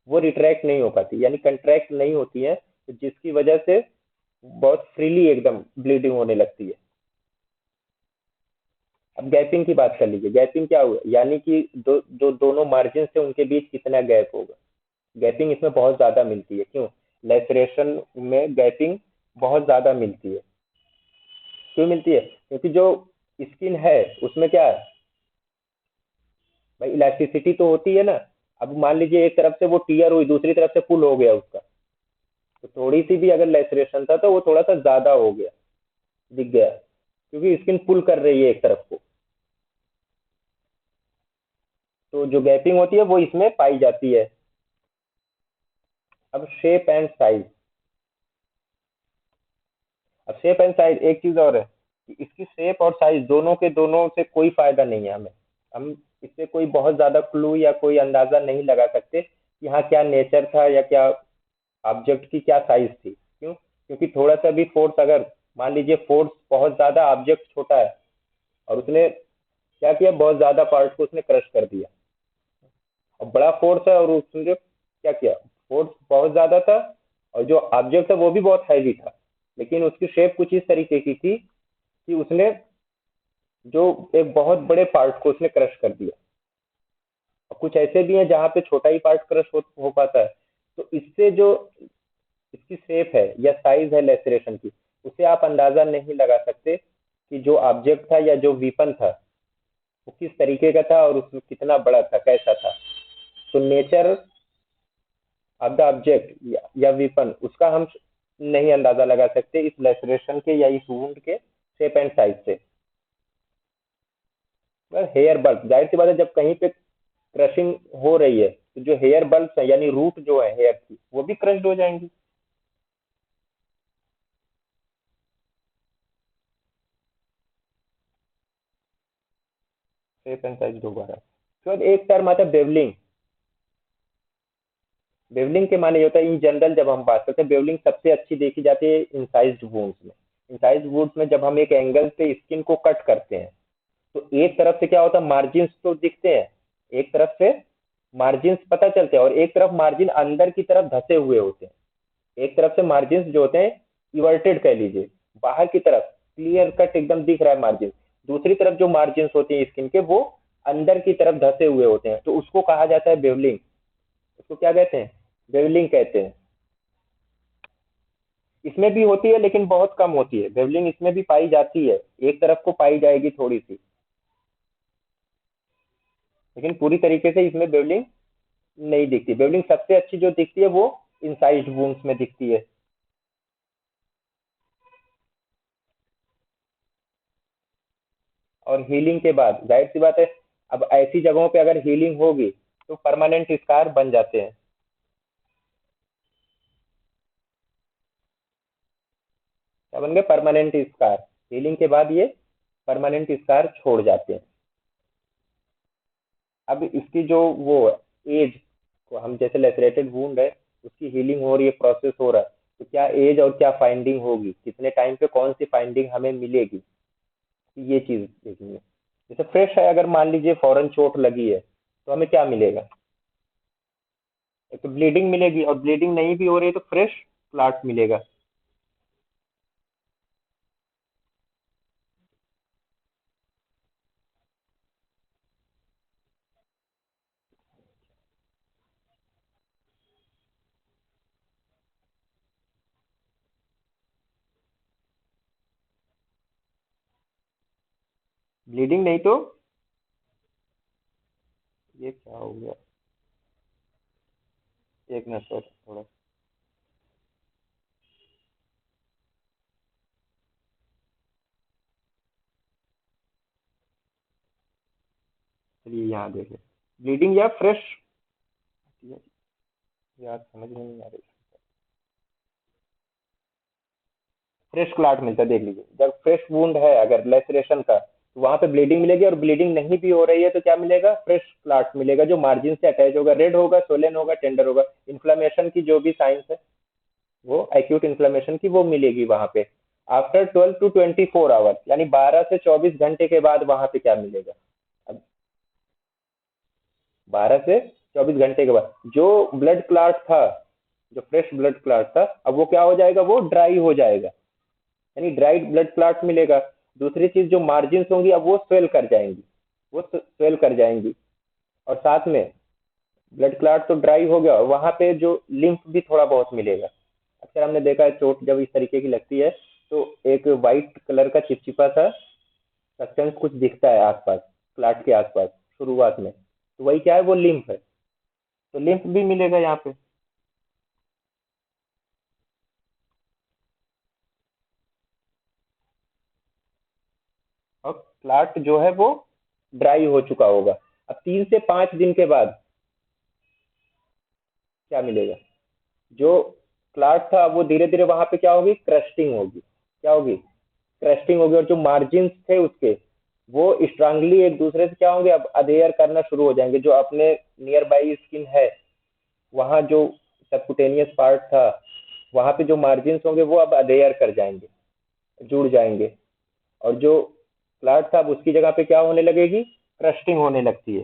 वो रिट्रैक्ट नहीं हो पाती, यानी कंट्रैक्ट नहीं होती है, तो जिसकी वजह से बहुत फ्रीली एकदम ब्लीडिंग होने लगती है। अब गैपिंग की बात कर लीजिए। गैपिंग क्या हुआ, यानी कि जो दोनों मार्जिन से उनके बीच कितना गैप होगा। गैपिंग इसमें बहुत ज्यादा मिलती है। क्यों? लेसरेशन में गैपिंग बहुत ज्यादा मिलती है। क्यों मिलती है? क्योंकि जो स्किन है उसमें क्या है भाई, इलास्टिसिटी तो होती है ना। अब मान लीजिए एक तरफ से वो टीयर हुई, दूसरी तरफ से पुल हो गया उसका, तो थोड़ी सी भी अगर लेसरेशन था तो वो थोड़ा सा ज्यादा हो गया, दिख गया, क्योंकि स्किन पुल कर रही है एक तरफ को। तो जो गैपिंग होती है वो इसमें पाई जाती है। अब शेप एंड साइज। अब शेप एंड साइज एक चीज और है कि इसकी शेप और साइज दोनों के दोनों से कोई फायदा नहीं है हमें। हम इससे कोई बहुत ज्यादा क्लू या कोई अंदाजा नहीं लगा सकते कि हाँ क्या नेचर था या क्या ऑब्जेक्ट की क्या साइज थी। क्यों? क्योंकि थोड़ा सा भी फोर्स, अगर मान लीजिए फोर्स बहुत ज्यादा, ऑब्जेक्ट छोटा है और उसने क्या किया, बहुत ज्यादा पार्ट को उसने क्रश कर दिया। और बड़ा फोर्स है और उसने क्या किया, फोर्स बहुत ज्यादा था और जो ऑब्जेक्ट है वो भी बहुत हैवी था, लेकिन उसकी शेप कुछ इस तरीके की थी कि उसने जो एक बहुत बड़े पार्ट को उसने क्रश कर दिया। और कुछ ऐसे भी हैं जहाँ पे छोटा ही पार्ट क्रश हो पाता है। तो इससे जो इसकी शेप है या साइज है लेसरेशन की, उसे आप अंदाजा नहीं लगा सकते कि जो ऑब्जेक्ट था या जो वीपन था वो किस तरीके का था और उसमें कितना बड़ा था, कैसा था। तो नेचर ऑफ द ऑब्जेक्ट या वीपन, उसका हम नहीं अंदाजा लगा सकते इस लेसरेशन के या इस वुंड के शेप एंड साइज से। हेयर बल्ब, जाहिर सी बात है, जब कहीं पे क्रशिंग हो रही है तो जो हेयर बल्ब है यानी रूट जो है हेयर की, वो भी क्रश्ड हो जाएंगी। शेप एंड साइज दोबारा। तो एक टर्म आता है बेवलिंग। बेवलिंग के माने ये होता है, इन जनरल जब हम बात करते हैं, बेवलिंग सबसे अच्छी देखी जाती है इंसाइज्ड वुंड्स में। इंसाइज्ड वुंड्स में जब हम एक एंगल से स्किन को कट करते हैं तो एक तरफ से क्या होता है, मार्जिन तो दिखते हैं, एक तरफ से मार्जिन पता चलते हैं और एक तरफ मार्जिन अंदर की तरफ धसे हुए होते हैं। एक तरफ से मार्जिन जो होते हैं इवर्टेड कह लीजिए, बाहर की तरफ क्लियर कट एकदम दिख रहा है मार्जिन। दूसरी तरफ जो मार्जिन होते हैं स्किन के, वो अंदर की तरफ धसे हुए होते हैं, तो उसको कहा जाता है बेवलिंग। उसको क्या कहते हैं? बेवलिंग कहते हैं। इसमें भी होती है लेकिन बहुत कम होती है। बेवलिंग इसमें भी पाई जाती है, एक तरफ को पाई जाएगी थोड़ी सी, लेकिन पूरी तरीके से इसमें बेवलिंग नहीं दिखती। बेवलिंग सबसे अच्छी जो दिखती है वो इनसाइड वूंड्स में दिखती है। और हीलिंग के बाद जाहिर सी बात है, अब ऐसी जगहों पे अगर हीलिंग होगी तो परमानेंट स्कार बन जाते हैं। क्या बन गए? Permanent scar. हीलिंग के बाद ये परमानेंट स्कार छोड़ जाते हैं। अब इसकी जो वो एज को, हम जैसे लेसरेटेड वुंड है उसकी हीलिंग हो रही है, प्रोसेस हो रहा है, तो क्या एज और क्या फाइंडिंग होगी, कितने टाइम पे कौन सी फाइंडिंग हमें मिलेगी, ये चीज देखनी है। जैसे फ्रेश है, अगर मान लीजिए फौरन चोट लगी है तो हमें क्या मिलेगा? एक तो ब्लीडिंग मिलेगी, और ब्लीडिंग नहीं भी हो रही है तो फ्रेश क्लॉट मिलेगा। ब्लीडिंग नहीं तो ये क्या हो गया, एक मिनट सर थोड़ा। चलिए यहाँ देखें, ब्लीडिंग या फ्रेश, यार समझ में नहीं आ रही। फ्रेश क्लॉट मिलता है, देख लीजिए, जब फ्रेश वुंड है अगर लेसरेशन का, तो वहां पे ब्लीडिंग मिलेगी, और ब्लीडिंग नहीं भी हो रही है तो क्या मिलेगा? फ्रेश क्लॉट मिलेगा, जो मार्जिन से अटैच होगा, रेड होगा, सोलन होगा, टेंडर होगा, इन्फ्लेमेशन की जो भी साइंस है। वो एक्यूट इन्फ्लेमेशन की वो मिलेगी वहां पे। आफ्टर 12 to 24 आवर्स, यानी 12 से 24 घंटे के बाद वहां पे क्या मिलेगा? अब 12 से 24 घंटे के बाद जो ब्लड क्लॉट था, जो फ्रेश ब्लड क्लॉट था, अब वो क्या हो जाएगा? वो ड्राई हो जाएगा, यानी ड्राइड ब्लड क्लॉट मिलेगा। दूसरी चीज, जो मार्जिन होंगी अब वो स्वेल कर जाएंगी, वो स्वेल कर जाएंगी। और साथ में ब्लड क्लॉट तो ड्राई हो गया, और वहां पे जो लिम्फ भी थोड़ा बहुत मिलेगा। अक्सर हमने देखा है चोट जब इस तरीके की लगती है तो एक वाइट कलर का चिपचिपा सा सब्सटेंस कुछ दिखता है आसपास, क्लॉट के आसपास शुरुआत में, तो वही क्या है? वो लिम्फ है। तो लिम्फ भी मिलेगा यहाँ पे। और क्लॉट जो है वो ड्राई हो चुका होगा। अब 3 से 5 दिन के बाद क्या मिलेगा? जो क्लॉट था वो धीरे धीरे वहां पे क्या होगी? क्रस्टिंग होगी। क्या होगी? क्रस्टिंग होगी। और जो मार्जिन थे उसके, वो स्ट्रांगली एक दूसरे से क्या होंगे? अब अधेयर करना शुरू हो जाएंगे। जो अपने नियर बाई स्किन है, वहां जो सबकुटेनियस पार्ट था, वहां पे जो मार्जिन होंगे वो अब अधेयर कर जाएंगे, जुड़ जाएंगे। और जो क्लॉट था अब उसकी जगह पे क्या होने लगेगी? क्रस्टिंग होने लगती है,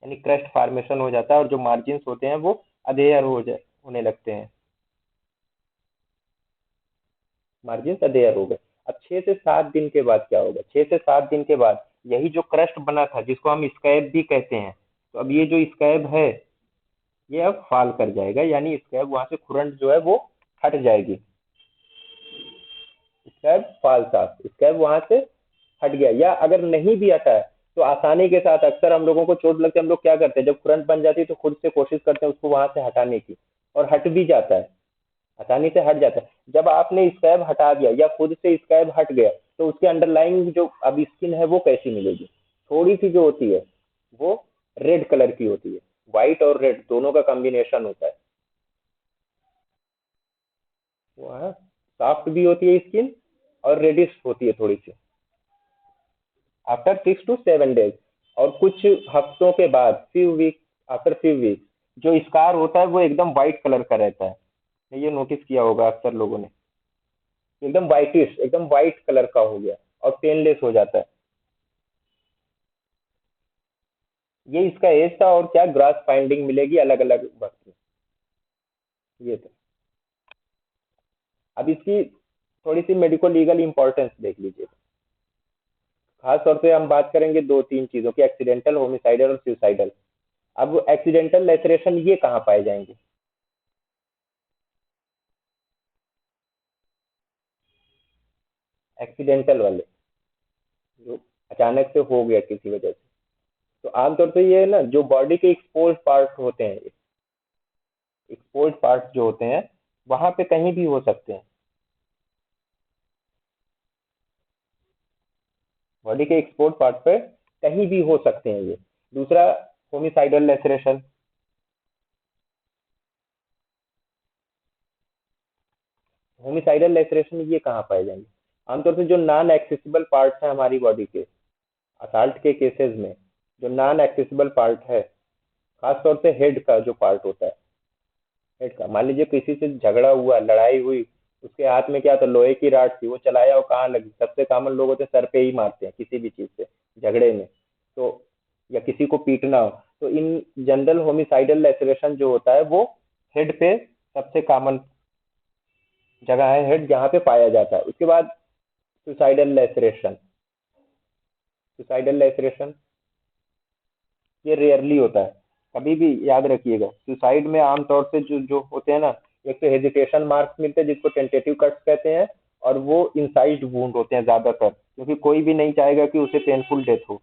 यानी क्रस्ट फॉर्मेशन हो जाता है, और जो मार्जिन होते हैं वो अधेयर होने लगते हैं। मार्जिन अधेयर हो गए। अब 6 से 7 दिन के बाद क्या होगा? 6 से 7 दिन के बाद यही जो क्रस्ट बना था, जिसको हम स्कैब भी कहते हैं, तो अब ये जो स्कैब है ये अब फॉल कर जाएगा, यानी स्कैब वहां से, खुरंट जो है वो हट जाएगी। स्कैब फॉल्स ऑफ, स्कैब वहां से हट गया। या अगर नहीं भी हटा है तो आसानी के साथ, अक्सर हम लोगों को चोट लगती है, हम लोग क्या करते हैं? जब खुरंट बन जाती है तो खुद से कोशिश करते हैं उसको वहां से हटाने की, और हट भी जाता है, आसानी से हट जाता है। जब आपने स्कैब हटा दिया या खुद से स्कैब हट गया, तो उसके अंडरलाइंग जो अब स्किन है वो कैसी मिलेगी? थोड़ी सी जो होती है वो रेड कलर की होती है। व्हाइट और रेड दोनों का कॉम्बिनेशन होता है। वो है, सॉफ्ट भी होती है स्किन और रेडिश होती है थोड़ी सी। आफ्टर 6 to 7 डेज, और कुछ हफ्तों के बाद, few week, after few week, जो स्कार होता है वो एकदम व्हाइट कलर का रहता है। ये नोटिस किया होगा अक्सर लोगों ने, एकदम व्हाइटिश, एकदम व्हाइट कलर का हो गया और पेनलेस हो जाता है। ये इसका एज था। और क्या ग्रास फाइंडिंग मिलेगी अलग अलग वक्त में, ये था। अब इसकी थोड़ी सी मेडिको लीगल इंपॉर्टेंस देख लीजिए। खास तौर पे हम बात करेंगे 2-3 चीजों की, एक्सीडेंटल, होमिसाइडल और सुसाइडल। अब एक्सीडेंटल लेसरेशन ये कहाँ पाए जाएंगे? एक्सीडेंटल वाले, जो अचानक से हो गया किसी वजह से, तो आमतौर पे ये है ना, जो बॉडी के एक्सपोज पार्ट होते हैं, एक्सपोज पार्ट जो होते हैं वहां पे कहीं भी हो सकते हैं। बॉडी के एक्सपोज पार्ट पे कहीं भी हो सकते हैं ये। दूसरा, होमिसाइडल लेसरेशन। होमिसाइडल लेसरेशन ये कहाँ पाए जाएंगे? आमतौर पे जो नॉन एक्सेसिबल पार्ट्स हैं हमारी बॉडी के, असॉल्ट के केसेस में जो नॉन एक्सेसिबल पार्ट है, खासतौर से हेड का जो पार्ट होता है, हेड का, मान लीजिए किसी से झगड़ा हुआ, लड़ाई हुई, उसके हाथ में क्या था? लोहे की राड थी, वो चलाया और कहाँ लगी? सबसे कॉमन लोग होते हैं सर पे ही मारते हैं किसी भी चीज से झगड़े में, तो या किसी को पीटना हो, तो इन जनरल होमिसाइडल लेसरेशन जो होता है वो हेड पे सबसे कॉमन जगह है, हेड जहाँ पे पाया जाता है। उसके बाद सुसाइडल लेसरेशन। सुसाइडल लेसरेशन ये रेयरली होता है, कभी भी याद रखिएगा। सुसाइड में आमतौर से जो जो होते हैं ना, एक तो हेजिटेशन मार्क्स मिलते हैं जिसको टेंटेटिव कट्स कहते हैं, और वो इंसाइड वूंड होते हैं ज्यादातर, क्योंकि कोई भी नहीं चाहेगा कि उसे पेनफुल डेथ हो।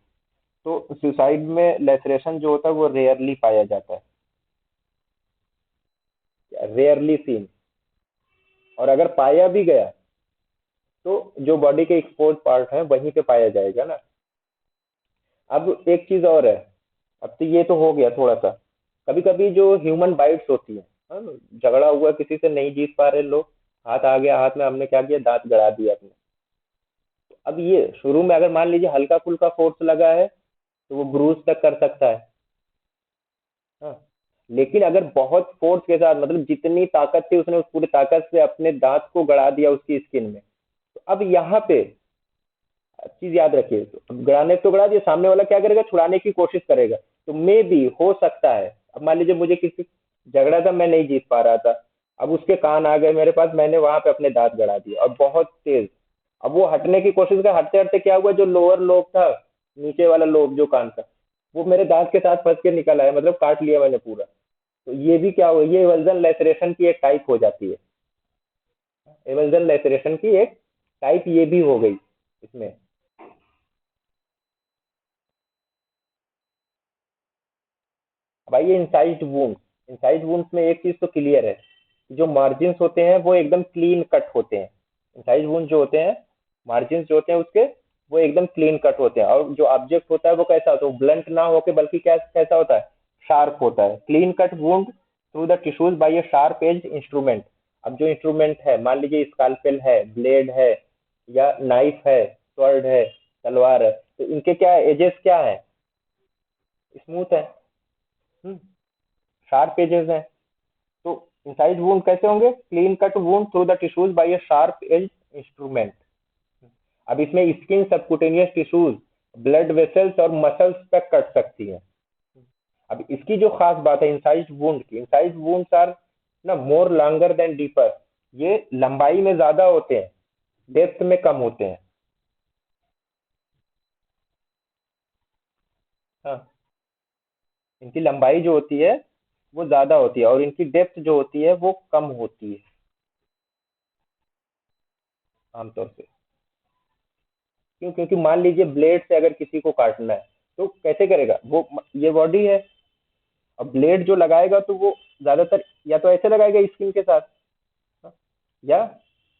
तो सुसाइड में लेसरेशन जो होता है वो रेयरली पाया जाता है, रेयरली सीन। और अगर पाया भी गया तो जो बॉडी के एक्सपोज पार्ट है वहीं पे पाया जाएगा ना। अब एक चीज और है। अब तो ये तो हो गया थोड़ा सा, कभी कभी जो ह्यूमन बाइट्स होती है ना, झगड़ा हुआ किसी से, नहीं जीत पा रहे लोग, हाथ आ गया हाथ में, हमने क्या किया? दांत गड़ा दिया अपने। तो अब ये शुरू में अगर मान लीजिए हल्का फुल्का फोर्स लगा है तो वो ब्रूज तक कर सकता है। हाँ, लेकिन अगर बहुत फोर्स के साथ, मतलब जितनी ताकत थी उसने उस पूरी ताकत से अपने दांत को गड़ा दिया उसकी स्किन में, तो अब यहाँ पे चीज याद रखिए, तो अब गड़ाने तो गड़ा दिया, सामने वाला क्या करेगा, छुड़ाने की कोशिश करेगा। तो मे भी हो सकता है, अब मान लीजिए मुझे किसी झगड़ा था, मैं नहीं जीत पा रहा था, अब उसके कान आ गए मेरे पास, मैंने वहां पे अपने दांत गड़ा दिए और बहुत तेज। अब वो हटने की कोशिश कर, हटते हटते क्या हुआ, जो लोअर लोब था, नीचे वाला लोब जो कान का, वो मेरे दांत के साथ फंस के निकल आया, मतलब काट लिया मैंने पूरा। तो ये भी क्या हुआ, ये एवल्जन लेसरेशन की एक टाइप हो जाती है। एवल्जन लेसरेशन की एक टाइप ये भी हो गई इसमें। अब आइए इंसाइज्ड वुंड। इंसाइज्ड वुंड्स में एक चीज तो क्लियर है, जो मार्जिन्स होते हैं वो एकदम क्लीन कट होते हैं। इंसाइज्ड वुंड जो होते हैं, मार्जिन्स जो होते हैं उसके, वो एकदम क्लीन कट होते हैं। और जो ऑब्जेक्ट होता है वो कैसा होता है, वो ब्लंट ना होके बल्कि क्या कैसा होता है, शार्प होता है। Clean cut wound through the tissues by a sharp edged instrument. अब जो इंस्ट्रूमेंट है, मान लीजिए स्कालपेल है, ब्लेड है, या नाइफ है, स्वॉर्ड है, तलवार है, तो इनके क्या एजेस क्या है, स्मूथ है, शार्प एजेस हैं। तो इंसाइड वुंड कैसे होंगे, clean cut wound through the tissues by a sharp edge instrument. अब इसमें skin, subcutaneous tissues, blood vessels और मसल्स तक कट सकती है। अब इसकी जो खास बात है इंसाइड वुंड की, इंसाइड वुंड्स आर ना मोर लॉन्गर देन डीपर। ये लंबाई में ज्यादा होते हैं, डेप्थ में कम होते हैं। हाँ, इनकी लंबाई जो होती है वो ज्यादा होती है, और इनकी डेप्थ जो होती है वो कम होती है आमतौर से। क्यों, क्योंकि मान लीजिए ब्लेड से अगर किसी को काटना है तो कैसे करेगा वो, ये बॉडी है, अब ब्लेड जो लगाएगा तो वो ज्यादातर या तो ऐसे लगाएगा स्किन के साथ, हाँ, या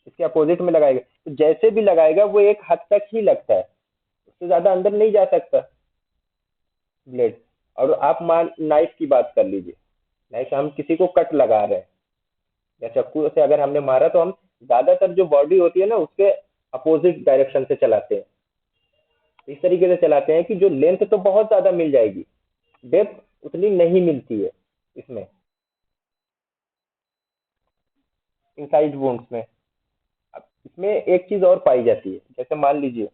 इसके अपोजिट में लगाएगा। तो जैसे भी लगाएगा वो एक हद तक ही लगता है, उससे ज्यादा अंदर नहीं जा सकता ब्लेड। और आप मान नाइफ की बात कर लीजिए, नाइफ से हम किसी को कट लगा रहे हैं, या चाकू से अगर हमने मारा, तो हम ज्यादातर जो बॉडी होती है ना उसके अपोजिट डायरेक्शन से चलाते हैं। इस तरीके से चलाते हैं कि जो लेंथ तो बहुत ज्यादा मिल जाएगी, डेप्थ उतनी नहीं मिलती है इसमें, इनसाइड वुंड्स में। अब इसमें एक चीज और पाई जाती है, जैसे मान लीजिए,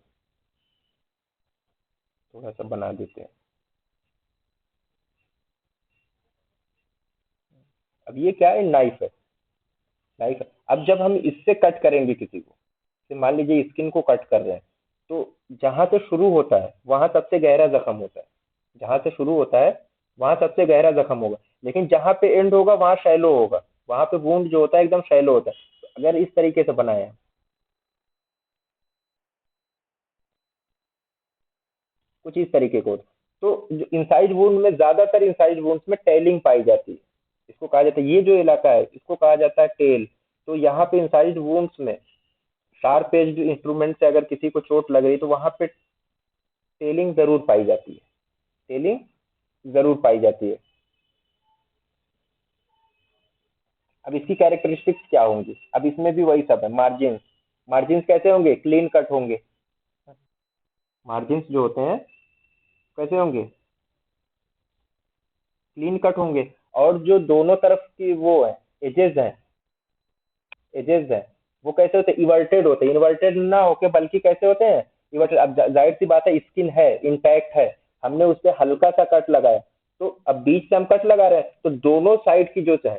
थोड़ा सा बना देते हैं। अब ये क्या है, नाइफ है, नाइफ है। अब जब हम इससे कट करेंगे किसी को, जैसे मान लीजिए स्किन को कट कर रहे हैं, तो जहां से शुरू होता है वहां सबसे गहरा जख्म होता है, जहां से शुरू होता है वहां सबसे गहरा जख्म होगा, लेकिन जहां पे एंड होगा वहां शैलो होगा, वहां पे वुंड जो होता है एकदम शैलो होता है। तो अगर इस तरीके से बनाया, कुछ इस तरीके को, तो जो इंसाइड वुंड में, ज्यादातर इंसाइड वुंड्स में टेलिंग पाई जाती है। इसको कहा जाता है, ये जो इलाका है इसको कहा जाता है टेल। तो यहाँ पे इंसाइड वुंड्स में शार्प एज्ड इंस्ट्रूमेंट से अगर किसी को चोट लग रही तो वहां पे टेलिंग जरूर पाई जाती है, टेलिंग जरूर पाई जाती है। अब इसकी कैरेक्टरिस्टिक्स क्या होंगी, अब इसमें भी वही सब है, मार्जिन, मार्जिन कैसे होंगे, क्लीन कट होंगे। मार्जिन जो होते हैं कैसे होंगे, क्लीन कट होंगे। और जो दोनों तरफ की वो है, एजेस हैं, एजेस हैं, वो कैसे होते हैं, इवर्टेड होते हैं। इन्वर्टेड ना होके बल्कि कैसे होते हैं, इवर्टेड। अब जाहिर सी बात है, स्किन है, इंटैक्ट है, हमने उस पर हल्का सा कट लगाया, तो अब बीच से हम कट लगा रहे हैं तो दोनों साइड की जो है,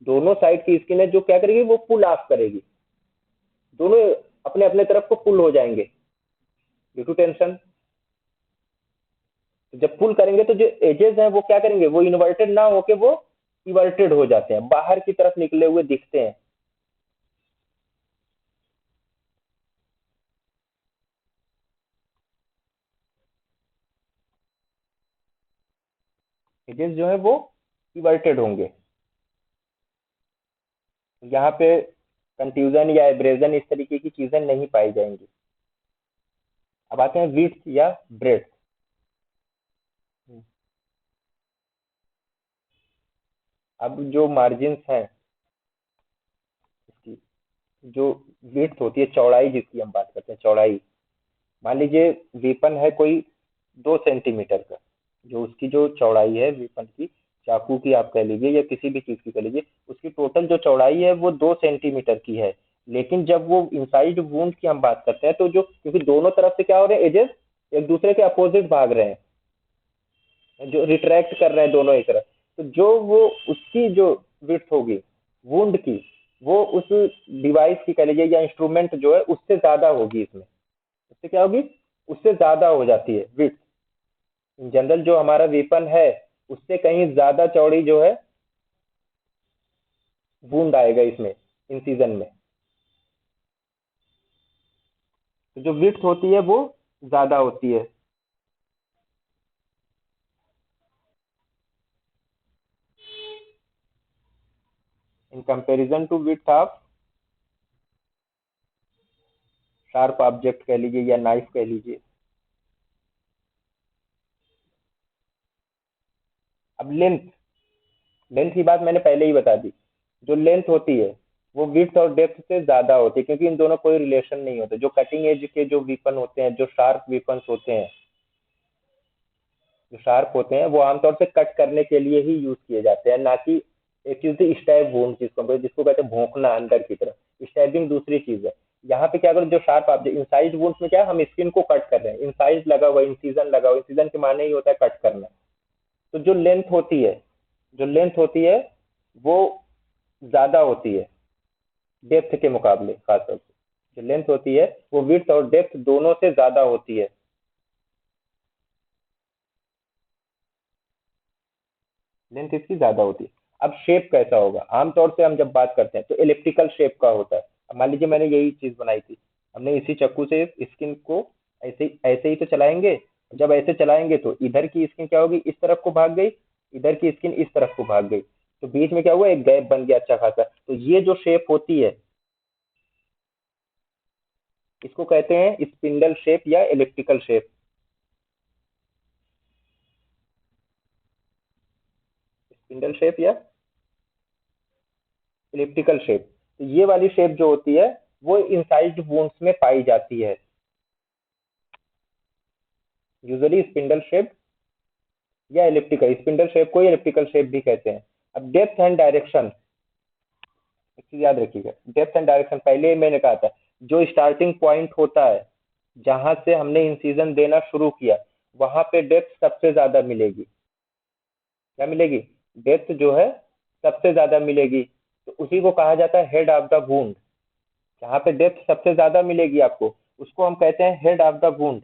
दोनों साइड की स्किन है जो क्या करेगी, वो पुल ऑफ करेगी, दोनों अपने अपने तरफ को पुल हो जाएंगे ड्यू टू टेंशन। जब पुल करेंगे तो जो एजेस हैं वो क्या करेंगे, वो इन्वर्टेड ना होके वो इवर्टेड हो जाते हैं, बाहर की तरफ निकले हुए दिखते हैं। एजेस जो है वो इवर्टेड होंगे। यहाँ पे कंट्यूजन या एब्रेजन इस तरीके की चीजें नहीं पाई जाएंगी। अब आते हैं विड्थ या ब्रेड्थ। अब जो मार्जिन हैं इसकी, जो विड्थ होती है, चौड़ाई जिसकी हम बात करते हैं, चौड़ाई, मान लीजिए वेपन है कोई 2 सेंटीमीटर का, जो उसकी जो चौड़ाई है वेपन की चाकू की आप कह लीजिए या किसी भी चीज की कह लीजिए, उसकी टोटल जो चौड़ाई है वो 2 सेंटीमीटर की है। लेकिन जब वो इनसाइड वूंड की हम बात करते हैं तो जो, क्योंकि दोनों तरफ से क्या हो रहे हैं, एजेस एक दूसरे के अपोजिट भाग रहे हैं, जो रिट्रैक्ट कर रहे हैं दोनों एक तरफ, तो जो वो उसकी जो विड्थ होगी वुंड की, वो उस डिवाइस की कह लीजिए या इंस्ट्रूमेंट जो है उससे ज्यादा होगी। इसमें उससे क्या होगी, उससे ज्यादा हो जाती है विड्थ। इन जनरल जो हमारा वेपन है उससे कहीं ज्यादा चौड़ी जो है वुंड आएगा इसमें, इंसिजन में। तो जो विड्थ होती है वो ज्यादा होती है in comparison to width of sharp object कह लीजिए या नाइफ कह लीजिए। अब लेंथ, लेंथ की बात मैंने पहले ही बता दी। जो लेंथ होती है वो विड्थ और डेप्थ से ज्यादा होती है, क्योंकि इन दोनों कोई रिलेशन नहीं होता। जो कटिंग एज के जो वीपन होते हैं, जो शार्प वीपन्स होते हैं, जो शार्प होते हैं वो आमतौर से कट करने के लिए ही यूज किए जाते हैं, ना कि एक चीज थी स्टैब वूंड, जिसको कहते हैं भोंकना अंदर की तरफ। स्टैबिंग दूसरी चीज है। यहाँ पे क्या करो, जो शार्प ऑब्जेक्ट इनसाइड वुंड में क्या है, हम स्किन को कट कर रहे हैं, इनसाइड लगा हुआ, इंसिजन लगा हुआ, इंसिजन के माने ही होता है कट करना। तो जो लेंथ होती है, जो लेंथ होती है वो ज्यादा होती है डेप्थ के मुकाबले। खासतौर से जो लेंथ होती है वो विड्थ और डेप्थ दोनों से ज्यादा होती है। लेंथ इसकी ज्यादा होती है। अब शेप कैसा होगा, आमतौर से हम जब बात करते हैं तो एलिप्टिकल शेप का होता है। अब मान लीजिए मैंने यही चीज बनाई थी, हमने इसी चाकू से स्किन को ऐसे ऐसे ही तो चलाएंगे। जब ऐसे चलाएंगे तो इधर की स्किन क्या होगी, इस तरफ को भाग गई, इधर की स्किन इस तरफ को भाग गई, तो बीच में क्या हुआ, एक गैप बन गया अच्छा खासा। तो ये जो शेप होती है इसको कहते हैं स्पिंडल शेप या एलिप्टिकल शेप। स्पिंडल शेप या इलिप्टिकल शेप। तो ये वाली शेप जो होती है वो इनसाइड वूंड्स में पाई जाती है, यूजुअली स्पिंडल शेप या इलिप्टिकल। स्पिंडल शेप को इलिप्टिकल शेप भी कहते हैं। अब डेप्थ एंड डायरेक्शन, एक चीज याद रखिएगा, डेप्थ एंड डायरेक्शन पहले ही मैंने कहा था, जो स्टार्टिंग पॉइंट होता है जहां से हमने इंसिजन देना शुरू किया, वहां पे डेप्थ सबसे ज्यादा मिलेगी। क्या मिलेगी, डेप्थ जो है सबसे ज्यादा मिलेगी। तो उसी को कहा जाता है हेड ऑफ द वुंड। जहाँ पे डेप्थ सबसे ज्यादा मिलेगी आपको, उसको हम कहते हैं head of the wound.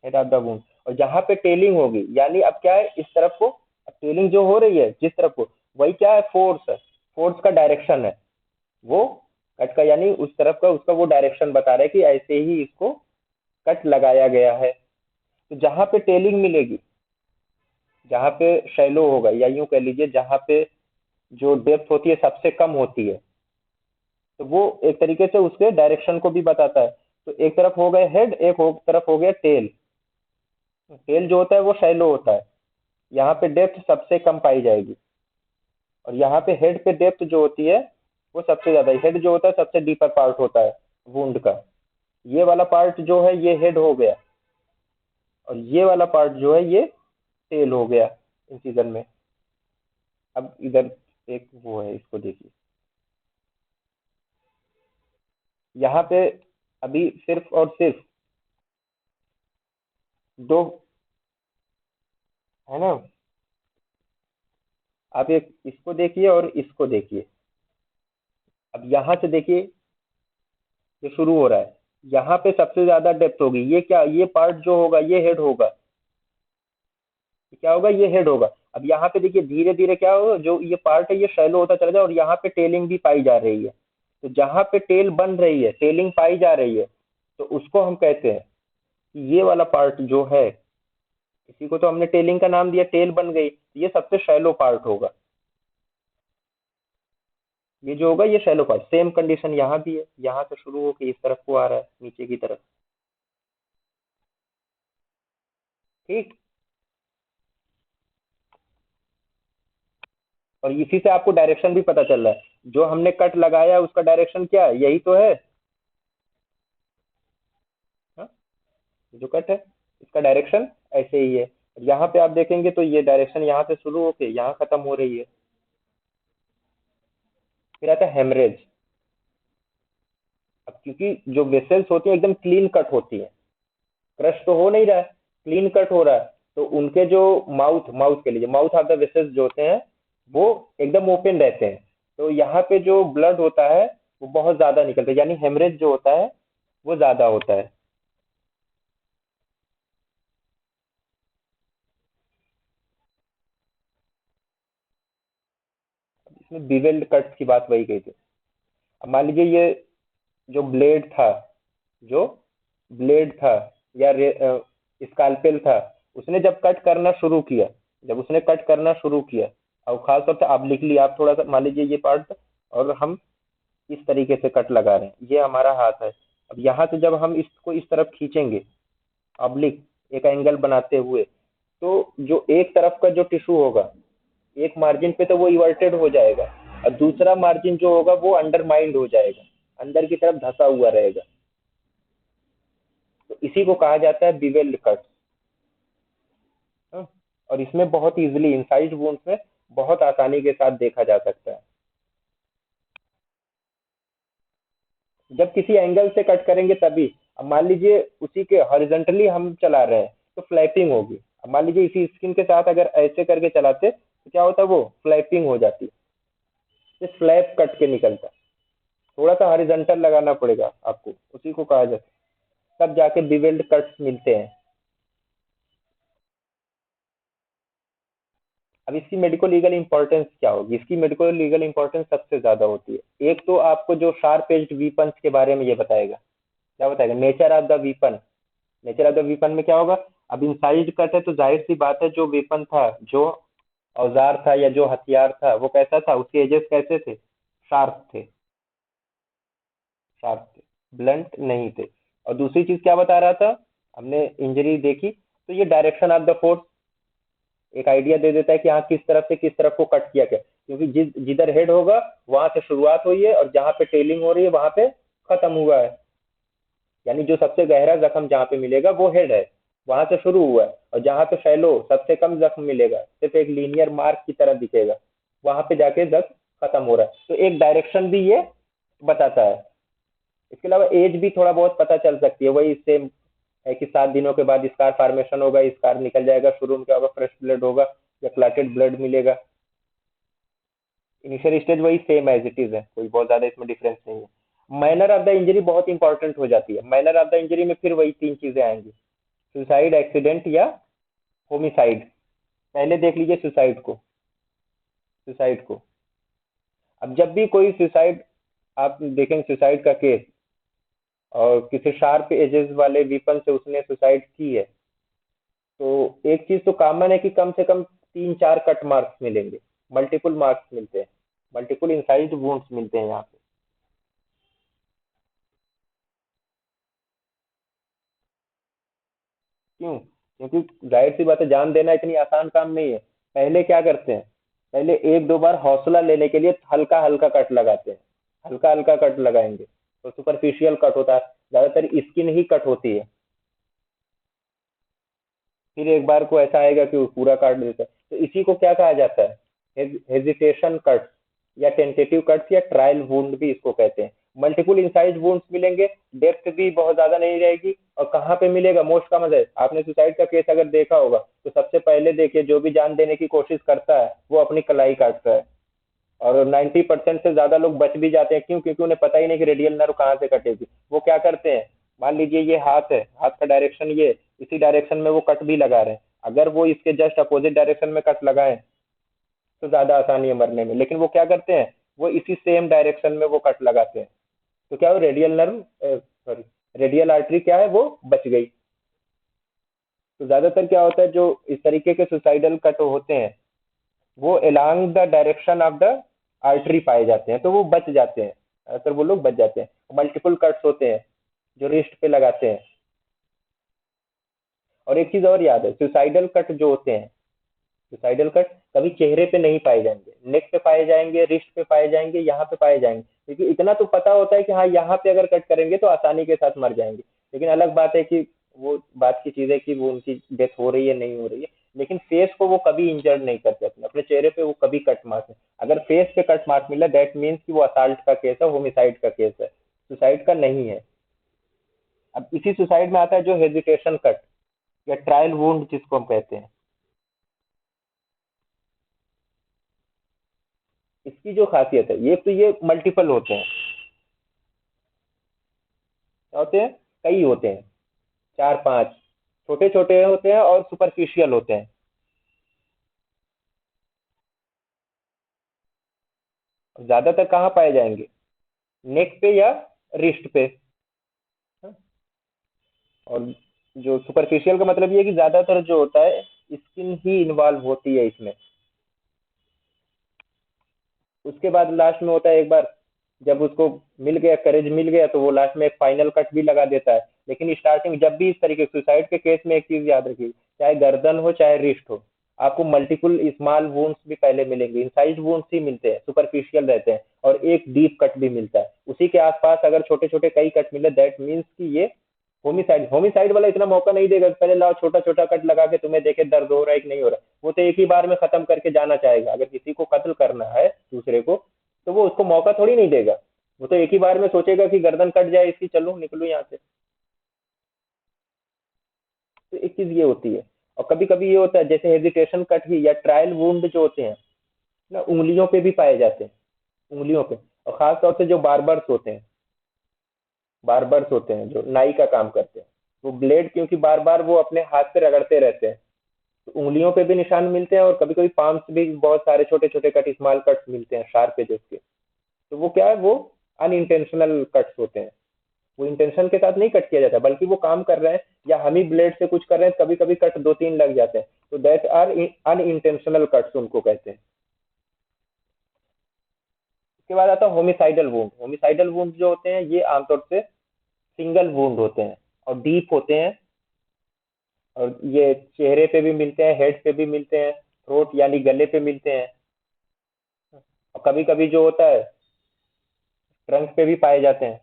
Head of the wound. और जहाँ पे टेलिंग होगी, यानी अब क्या है, इस तरफ को अब टेलिंग जो हो रही है जिस तरफ को, वही क्या है, फोर्स है। फोर्स का डायरेक्शन है वो, कट का यानी उस तरफ का, उसका वो डायरेक्शन बता रहा है कि ऐसे ही इसको कट लगाया गया है। तो जहाँ पे टेलिंग मिलेगी, जहाँ पे शैलो होगा, या यूं कह लीजिए जहाँ पे जो डेप्थ होती है सबसे कम होती है, तो वो एक तरीके से उसके डायरेक्शन को भी बताता है। तो एक तरफ हो गया हेड, तरफ हो गया टेल। टेल जो होता है वो शैलो होता है, यहाँ पे डेप्थ सबसे कम पाई जाएगी। और यहाँ पे हेड पे डेप्थ जो होती है वो सबसे ज्यादा। हेड जो होता है सबसे डीपर पार्ट होता है वुंड का। ये वाला पार्ट जो है ये हेड हो गया, और ये वाला पार्ट जो है ये टेल हो गया इंसिजन में। अब इधर एक वो है, इसको देखिए यहाँ पे, अभी सिर्फ और सिर्फ दो, है ना। आप एक इसको देखिए और इसको देखिए। अब यहाँ से देखिए जो शुरू हो रहा है, यहाँ पे सबसे ज्यादा डेप्थ होगी। ये क्या, ये पार्ट जो होगा ये हेड होगा। ये क्या होगा, ये हेड होगा। अब यहाँ पे देखिए धीरे धीरे क्या होगा, जो ये पार्ट है ये शैलो होता चला जाए, और यहाँ पे टेलिंग भी पाई जा रही है। तो जहाँ पे टेल बन रही है, टेलिंग पाई जा रही है, तो उसको हम कहते हैं कि ये वाला पार्ट जो है, इसी को तो हमने टेलिंग का नाम दिया, टेल बन गई, ये सबसे शैलो पार्ट होगा। ये जो होगा ये शैलो पार्ट। सेम कंडीशन यहाँ भी है, यहाँ से शुरू होकर इस तरफ को आ रहा है नीचे की तरफ। ठीक। और इसी से आपको डायरेक्शन भी पता चल रहा है, जो हमने कट लगाया है उसका डायरेक्शन क्या है, यही तो है। हाँ? जो कट है इसका डायरेक्शन ऐसे ही है। यहाँ पे आप देखेंगे तो ये डायरेक्शन यहाँ से शुरू होके यहाँ खत्म हो रही है। फिर आता है हेमरेज। अब क्योंकि जो वेसल्स होती है एकदम क्लीन कट होती है, क्रश तो हो नहीं रहा है, क्लीन कट हो रहा है, तो उनके जो माउथ माउथ के लिए माउथ ऑफ द वेसल्स जो होते हैं वो एकदम ओपन रहते हैं। तो यहाँ पे जो ब्लड होता है वो बहुत ज्यादा निकलता है, यानी हेमरेज जो होता है वो ज्यादा होता है। इसमें बिवेल्ड कट्स की बात वही कही थी। अब मान लीजिए ये जो ब्लेड था, जो ब्लेड था या स्कालपेल था, उसने जब कट करना शुरू किया, जब उसने कट करना शुरू किया, और खासतौर से आप लिख लिया, आप थोड़ा सा मान लीजिए ये पार्ट, और हम इस तरीके से कट लगा रहे हैं, ये हमारा हाथ है। अब यहाँ से जब हम इसको इस तरफ खींचेंगे, ऑब्लिक एक एंगल बनाते हुए, तो जो एक तरफ का जो टिश्यू होगा, एक मार्जिन पे तो वो इवर्टेड हो जाएगा, और दूसरा मार्जिन जो होगा वो अंडरमाइंड हो जाएगा, अंदर की तरफ धंसा हुआ रहेगा। तो इसी को कहा जाता है बिवेल्ड कट। और इसमें बहुत इजीली इनसाइड वुंड्स में बहुत आसानी के साथ देखा जा सकता है। जब किसी एंगल से कट करेंगे तभी। अब मान लीजिए उसी के हॉरिजॉन्टली हम चला रहे हैं तो फ्लैपिंग होगी। अब मान लीजिए इसी स्किन के साथ अगर ऐसे करके चलाते तो क्या होता है, वो फ्लैपिंग हो जाती, ये फ्लैप कट के निकलता। थोड़ा सा हॉरिजॉन्टल लगाना पड़ेगा आपको, उसी को कहा जाता है, तब जाके बिवेल्ड कट्स मिलते हैं। अब इसकी मेडिको लीगल इंपॉर्टेंस क्या होगी? इसकी मेडिको लीगल इंपॉर्टेंस सबसे ज्यादा होती है। एक तो आपको जो शार्प एज्ड वीपन्स के बारे में ये बताएगा, क्या बताएगा, nature of the weapon. Nature of the weapon में क्या होगा, अब इंसाइड कट है तो जाहिर सी बात है जो वेपन था, जो औजार था या जो हथियार था वो कैसा था, उसके एजेस कैसे थे, शार्प थे, शार्प थे, ब्लंट नहीं थे। और दूसरी चीज क्या बता रहा था, हमने इंजरी देखी तो ये डायरेक्शन ऑफ द फोर्स एक आइडिया दे देता है कि हाँ किस तरफ से किस तरफ को कट किया गया, क्योंकि जिधर हेड होगा वहां से शुरुआत हुई है और जहां पे टेलिंग हो रही है वहां पे खत्म हुआ है। यानी जो सबसे गहरा जख्म जहाँ पे मिलेगा वो हेड है, वहां से शुरू हुआ है, और जहाँ पे शैलो सबसे कम जख्म मिलेगा, सिर्फ एक लीनियर मार्क की तरह दिखेगा, वहां पे जाके जख्म खत्म हो रहा है। तो एक डायरेक्शन भी ये बताता है। इसके अलावा एज भी थोड़ा बहुत पता चल सकती है, वही सेम है कि 7 दिनों के बाद स्कार फॉर्मेशन होगा, स्कार निकल जाएगा, शुरू में क्या होगा, फ्रेश ब्लड होगा या क्लॉटेड ब्लड मिलेगा। इनिशियल स्टेज वही सेम एज इट इज है, कोई बहुत ज्यादा इसमें डिफरेंस नहीं है। मैनर ऑफ द इंजरी बहुत इंपॉर्टेंट हो जाती है। मैनर ऑफ द इंजरी में फिर वही 3 चीजें आएंगी, सुसाइड, एक्सीडेंट या होमिसाइड। पहले देख लीजिए सुसाइड को, सुसाइड को। अब जब भी कोई सुसाइड आप देखेंगे, सुसाइड का केस, और किसी शार्प एजेस वाले वीपन से उसने सुसाइड की है, तो एक चीज तो कॉमन है कि कम से कम 3-4 कट मार्क्स मिलेंगे, मल्टीपल मार्क्स मिलते हैं, मल्टीपल इंसाइड वुंड्स मिलते हैं यहाँ पे। क्यों? क्योंकि जाहिर सी बात है, जान देना इतनी आसान काम नहीं है। पहले क्या करते हैं, पहले 1-2 बार हौसला लेने के लिए हल्का हल्का कट लगाते हैं, हल्का हल्का कट लगाएंगे तो सुपरफिशियल कट होता है, ज्यादातर स्किन ही कट होती है। फिर एक बार को ऐसा आएगा कि वो पूरा काट देता है। तो इसी को क्या कहा जाता है, हेजिटेशन कट या टेंटेटिव कट्स या ट्रायल वुंड भी इसको कहते हैं। मल्टीपल इंसाइड वुंड्स मिलेंगे, डेप्थ भी बहुत ज्यादा नहीं रहेगी। और कहाँ पे मिलेगा, मोस्ट कॉमन है, आपने सुसाइड का केस अगर देखा होगा तो सबसे पहले देखिए जो भी जान देने की कोशिश करता है वो अपनी कलाई काटता है, और 90% से ज्यादा लोग बच भी जाते हैं। क्यों? क्योंकि उन्हें पता ही नहीं कि रेडियल नर्व कहाँ से कटेगी। वो क्या करते हैं, मान लीजिए ये हाथ है, हाथ का डायरेक्शन ये, इसी डायरेक्शन में वो कट भी लगा रहे हैं, अगर वो इसके जस्ट अपोजिट डायरेक्शन में कट लगाएं तो ज्यादा आसानी है मरने में। लेकिन वो क्या करते हैं, वो इसी सेम डायरेक्शन में वो कट लगाते हैं, तो क्या हो, radial nerve, sorry, radial artery क्या है, वो बच गई। तो ज्यादातर क्या होता है, जो इस तरीके के सुसाइडल कट होते हैं वो along the direction of the artery पाए जाते हैं, तो वो बच जाते हैं, ज्यादातर वो लोग बच जाते हैं। मल्टीपल कट्स होते हैं जो रिस्ट पे लगाते हैं। और एक चीज और याद है, सुसाइडल कट जो होते हैं, सुसाइडल कट कभी चेहरे पे नहीं पाए जाएंगे, नेक पे पाए जाएंगे, रिस्ट पे पाए जाएंगे, यहाँ पे पाए जाएंगे, क्योंकि इतना तो पता होता है कि हाँ यहाँ पे अगर कट करेंगे तो आसानी के साथ मर जाएंगे। लेकिन अलग बात है कि वो बात की चीज है कि वो उनकी डेथ हो रही है नहीं हो रही है, लेकिन फेस को वो कभी इंजर्ड नहीं करते, अपने अपने चेहरे पे वो कभी कट मार्क नहीं। अगर फेस पे कट मार्क मिला दैट मीन्स कि वो असाल्ट का केस है, होमिसाइड का केस है, सुसाइड का नहीं है। अब इसी सुसाइड में आता है जो हेजिटेशन कट या ट्रायल वुंड जिसको हम कहते हैं। इसकी जो खासियत है, ये तो ये मल्टीपल होते हैं, क्या होते हैं, कई होते हैं, 4-5, छोटे छोटे होते हैं और सुपरफिशियल होते हैं। ज्यादातर कहाँ पाए जाएंगे, नेक पे या रिस्ट पे। हाँ? और जो सुपरफिशियल का मतलब ये है कि ज्यादातर जो होता है स्किन ही इन्वॉल्व होती है इसमें। उसके बाद लास्ट में होता है, एक बार जब उसको मिल गया, करेज मिल गया, तो वो लास्ट में एक फाइनल कट भी लगा देता है। लेकिन स्टार्टिंग जब भी इस तरीके सुसाइड के केस में एक चीज याद रखिए, चाहे गर्दन हो चाहे रिस्ट हो, आपको मल्टीपल स्मॉल वुंड्स भी पहले मिलेंगे, इंसाइज वुंड्स ही मिलते हैं, सुपरफिशियल रहते हैं, और एक डीप कट भी मिलता है। उसी के आसपास अगर छोटे छोटे कई कट मिले दैट मीन्स कि ये होमिसाइड, होमिसाइड वाला इतना मौका नहीं देगा पहले लाओ छोटा छोटा कट लगा के तुम्हें देखे दर्द हो रहा है कि नहीं हो रहा है। वो तो एक ही बार में खत्म करके जाना चाहेगा, अगर किसी को कत्ल करना है दूसरे को, तो वो उसको मौका थोड़ी नहीं देगा। वो तो एक ही बार में सोचेगा कि गर्दन कट जाए इसकी, चलो निकलो यहाँ से। तो एक चीज ये होती है। और कभी कभी ये होता है जैसे हेजिटेशन कट ही या ट्रायल वुंड जो होते हैं ना, उंगलियों पे भी पाए जाते हैं, उंगलियों पे। और खास तौर से जो बार्बर्स होते हैं, बार्बर्स होते हैं जो नाई का काम करते हैं, वो ब्लेड क्योंकि बार बार वो अपने हाथ से रगड़ते रहते हैं, तो उंगलियों पे भी निशान मिलते हैं, और कभी कभी पाम से भी बहुत सारे छोटे छोटे कट, स्मॉल कट्स मिलते हैं शार्प एजेस के। तो वो क्या है, वो अनइंटेंशनल कट्स होते हैं। वो इंटेंशन के साथ नहीं कट किया जाता, बल्कि वो काम कर रहे हैं या हम ही ब्लेड से कुछ कर रहे हैं, कभी कभी कट 2-3 लग जाते हैं, तो दैट आर अनइंटेंशनल कट्स उनको कहते हैं। उसके बाद आता है होमिसाइडल वुंड। होमिसाइडल वुंड जो होते हैं ये आमतौर से सिंगल वुंड होते हैं और डीप होते हैं, और ये चेहरे पे भी मिलते हैं, हेड पे भी मिलते हैं, थ्रोट यानी गले पे मिलते हैं, और कभी कभी जो होता है ट्रंक पे भी पाए जाते हैं।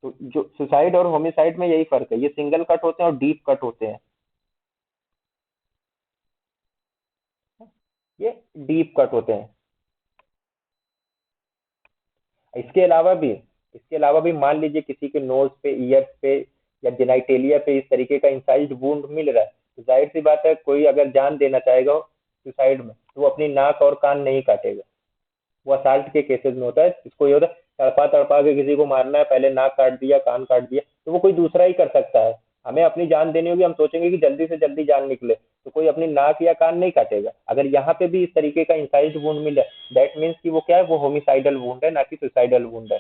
तो जो सुसाइड और होमिसाइड में यही फर्क है, ये सिंगल कट होते हैं और डीप कट होते हैं। ये डीप कट होते हैं। इसके अलावा भी मान लीजिए किसी के नोज पे, ईयर्स पे या जेनाइटेलिया पे इस तरीके का इंसाइज्ड वुंड मिल रहा है, तो जाहिर सी बात है कोई अगर जान देना चाहेगा सुसाइड में, तो वो अपनी नाक और कान नहीं काटेगा। वो असाल्ट के केसेस में होता है, इसको ये होता है तड़पा तड़पा के किसी को मारना है, पहले नाक काट दिया, कान काट दिया, तो वो कोई दूसरा ही कर सकता है। हमें अपनी जान देनी होगी, हम सोचेंगे कि जल्दी से जल्दी जान निकले, तो कोई अपनी नाक या कान नहीं काटेगा। अगर यहाँ पे भी इस तरीके का इंसाइज्ड वुंड मिले दैट मीन्स कि वो क्या है, वो होमिसाइडल वुंड है, ना कि सुसाइडल वुंड है।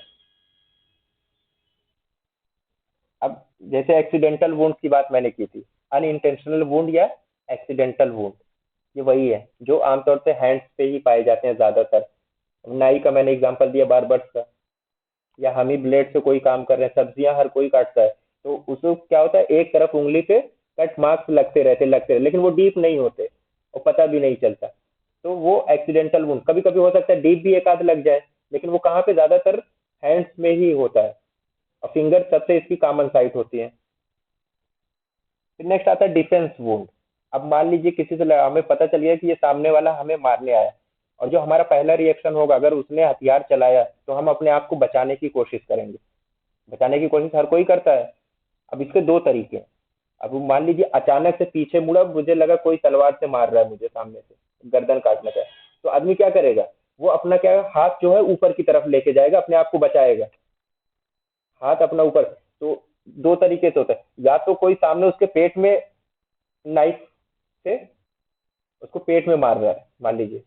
अब जैसे एक्सीडेंटल वुंड की बात मैंने की थी, अनइंटेंशनल वुंड या एक्सीडेंटल वुंड, ये वही है जो आमतौर से हैंड्स पे ही पाए जाते हैं ज्यादातर। नाई का मैंने एग्जांपल दिया, बार्बर्स का, या हम ही ब्लेड से कोई काम कर रहे हैं, सब्जियां हर कोई काटता है, तो उसको क्या होता है एक तरफ उंगली पे कट मार्क्स लगते रहते, लेकिन वो डीप नहीं होते और पता भी नहीं चलता। तो वो एक्सीडेंटल वुंड, कभी कभी हो सकता है डीप भी एक आध लग जाए, लेकिन वो कहाँ पे, ज्यादातर हैंड्स में ही होता है, और फिंगर सबसे इसकी कॉमन साइट होती है। फिर नेक्स्ट आता है डिफेंस वुंड। अब मान लीजिए किसी से हमें पता चल गया कि ये सामने वाला हमें मारने आया, और जो हमारा पहला रिएक्शन होगा, अगर उसने हथियार चलाया तो हम अपने आप को बचाने की कोशिश करेंगे। बचाने की कोशिश हर कोई करता है। अब इसके दो तरीके हैं। अब मान लीजिए अचानक से पीछे मुड़ा, मुझे लगा कोई तलवार से मार रहा है मुझे सामने से, गर्दन काटना चाहे, तो आदमी क्या करेगा, वो अपना क्या है, हाथ जो है ऊपर की तरफ लेके जाएगा, अपने आप को बचाएगा, हाथ अपना ऊपर। तो दो तरीके से होता है, या तो कोई सामने उसके पेट में नाइफ से उसको पेट में मार रहा है, मान लीजिए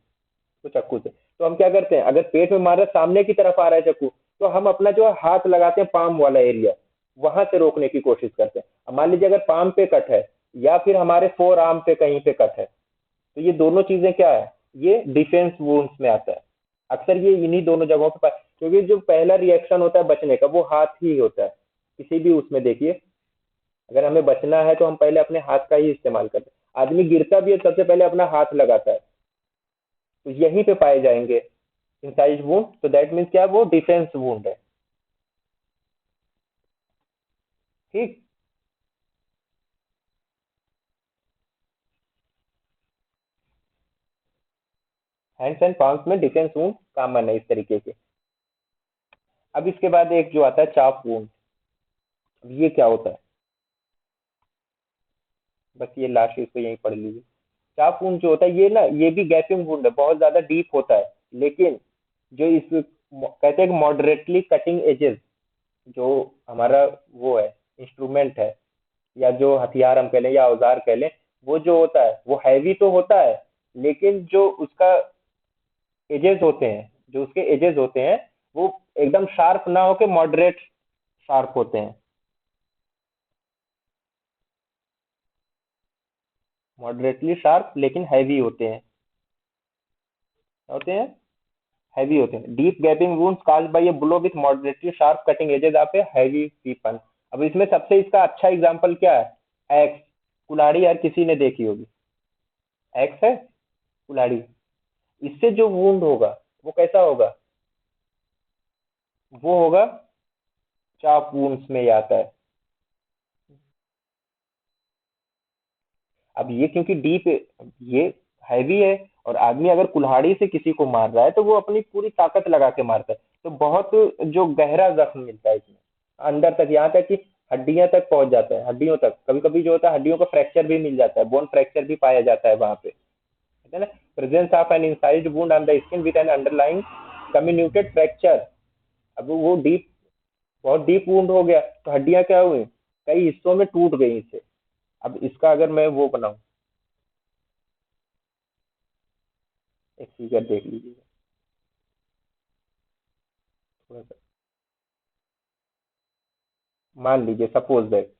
तो चक्कू से, तो हम क्या करते हैं, अगर पेट में मार रहा है, सामने की तरफ आ रहा है चक्कू, तो हम अपना जो हाथ लगाते हैं पाम वाला एरिया, वहां से रोकने की कोशिश करते हैं। अब मान लीजिए अगर पाम पे कट है या फिर हमारे फोर आर्म पे कहीं पे कट है, तो ये दोनों चीजें क्या है, ये डिफेंस वुंड्स में आता है। अक्सर ये इन्हीं दोनों जगहों पे क्योंकि जो पहला रिएक्शन होता है बचने का, वो हाथ ही होता है। किसी भी उसमें देखिए, अगर हमें बचना है तो हम पहले अपने हाथ का ही इस्तेमाल करते हैं। आदमी गिरता भी है सबसे पहले अपना हाथ लगाता है, तो यहीं पे पाए जाएंगे इंसाइज वुंड, तो दैट मीन्स क्या है, वो डिफेंस वुंड है। ठीक। हैंड्स एंड पाम्स में डिफेंस वूंड कॉमन है इस तरीके के। अब इसके बाद एक जो आता है चाप वूंड। अब ये क्या होता है, बस ये लास्ट इसको यहीं पढ़ लीजिए। चाप वुंड जो होता है ये ना, ये भी गैपिंग वुंड है, बहुत ज्यादा डीप होता है, लेकिन जो इस कहते हैं कि मॉडरेटली कटिंग एजेस, जो हमारा वो है इंस्ट्रूमेंट है, या जो हथियार हम कह लें या औजार कह लें, वो जो होता है वो हैवी तो होता है, लेकिन जो उसका एजेस होते हैं, जो उसके एजेस होते हैं वो एकदम शार्प ना होके मॉडरेट शार्प होते हैं। मॉडरेटली शार्प लेकिन हैवी होते हैं। क्या होते हैं? हैवी होते हैं। Deep gaping wounds caused by a blow with moderately sharp cutting edges of a heavy weapon. अब इसमें सबसे इसका अच्छा एग्जांपल क्या है? एक्स, कुल्हाड़ी यार किसी ने देखी होगी, एक्स है कुल्हाड़ी। इससे जो वुंड होगा वो कैसा होगा? वो होगा चाप वुंड्स में ही आता है। अब ये क्योंकि डीप, ये हैवी है, और आदमी अगर कुल्हाड़ी से किसी को मार रहा है तो वो अपनी पूरी ताकत लगा के मारता है, तो बहुत जो गहरा जख्म मिलता है इसमें, अंदर तक, यहाँ तक कि हड्डियां तक पहुंच जाता है, हड्डियों तक। कभी कभी जो होता है हड्डियों का फ्रैक्चर भी मिल जाता है, बोन फ्रैक्चर भी पाया जाता है वहां पे, है ना। Presence of an incised wound on the skin with an underlying comminuted fracture. अब वो डीप, बहुत डीप वुंड हो गया तो हड्डियां क्या हुई, कई हिस्सों में टूट गई इससे। अब इसका अगर मैं वो बनाऊं, एक फिगर देख लीजिए थोड़ा सा। मान लीजिए सपोज दैट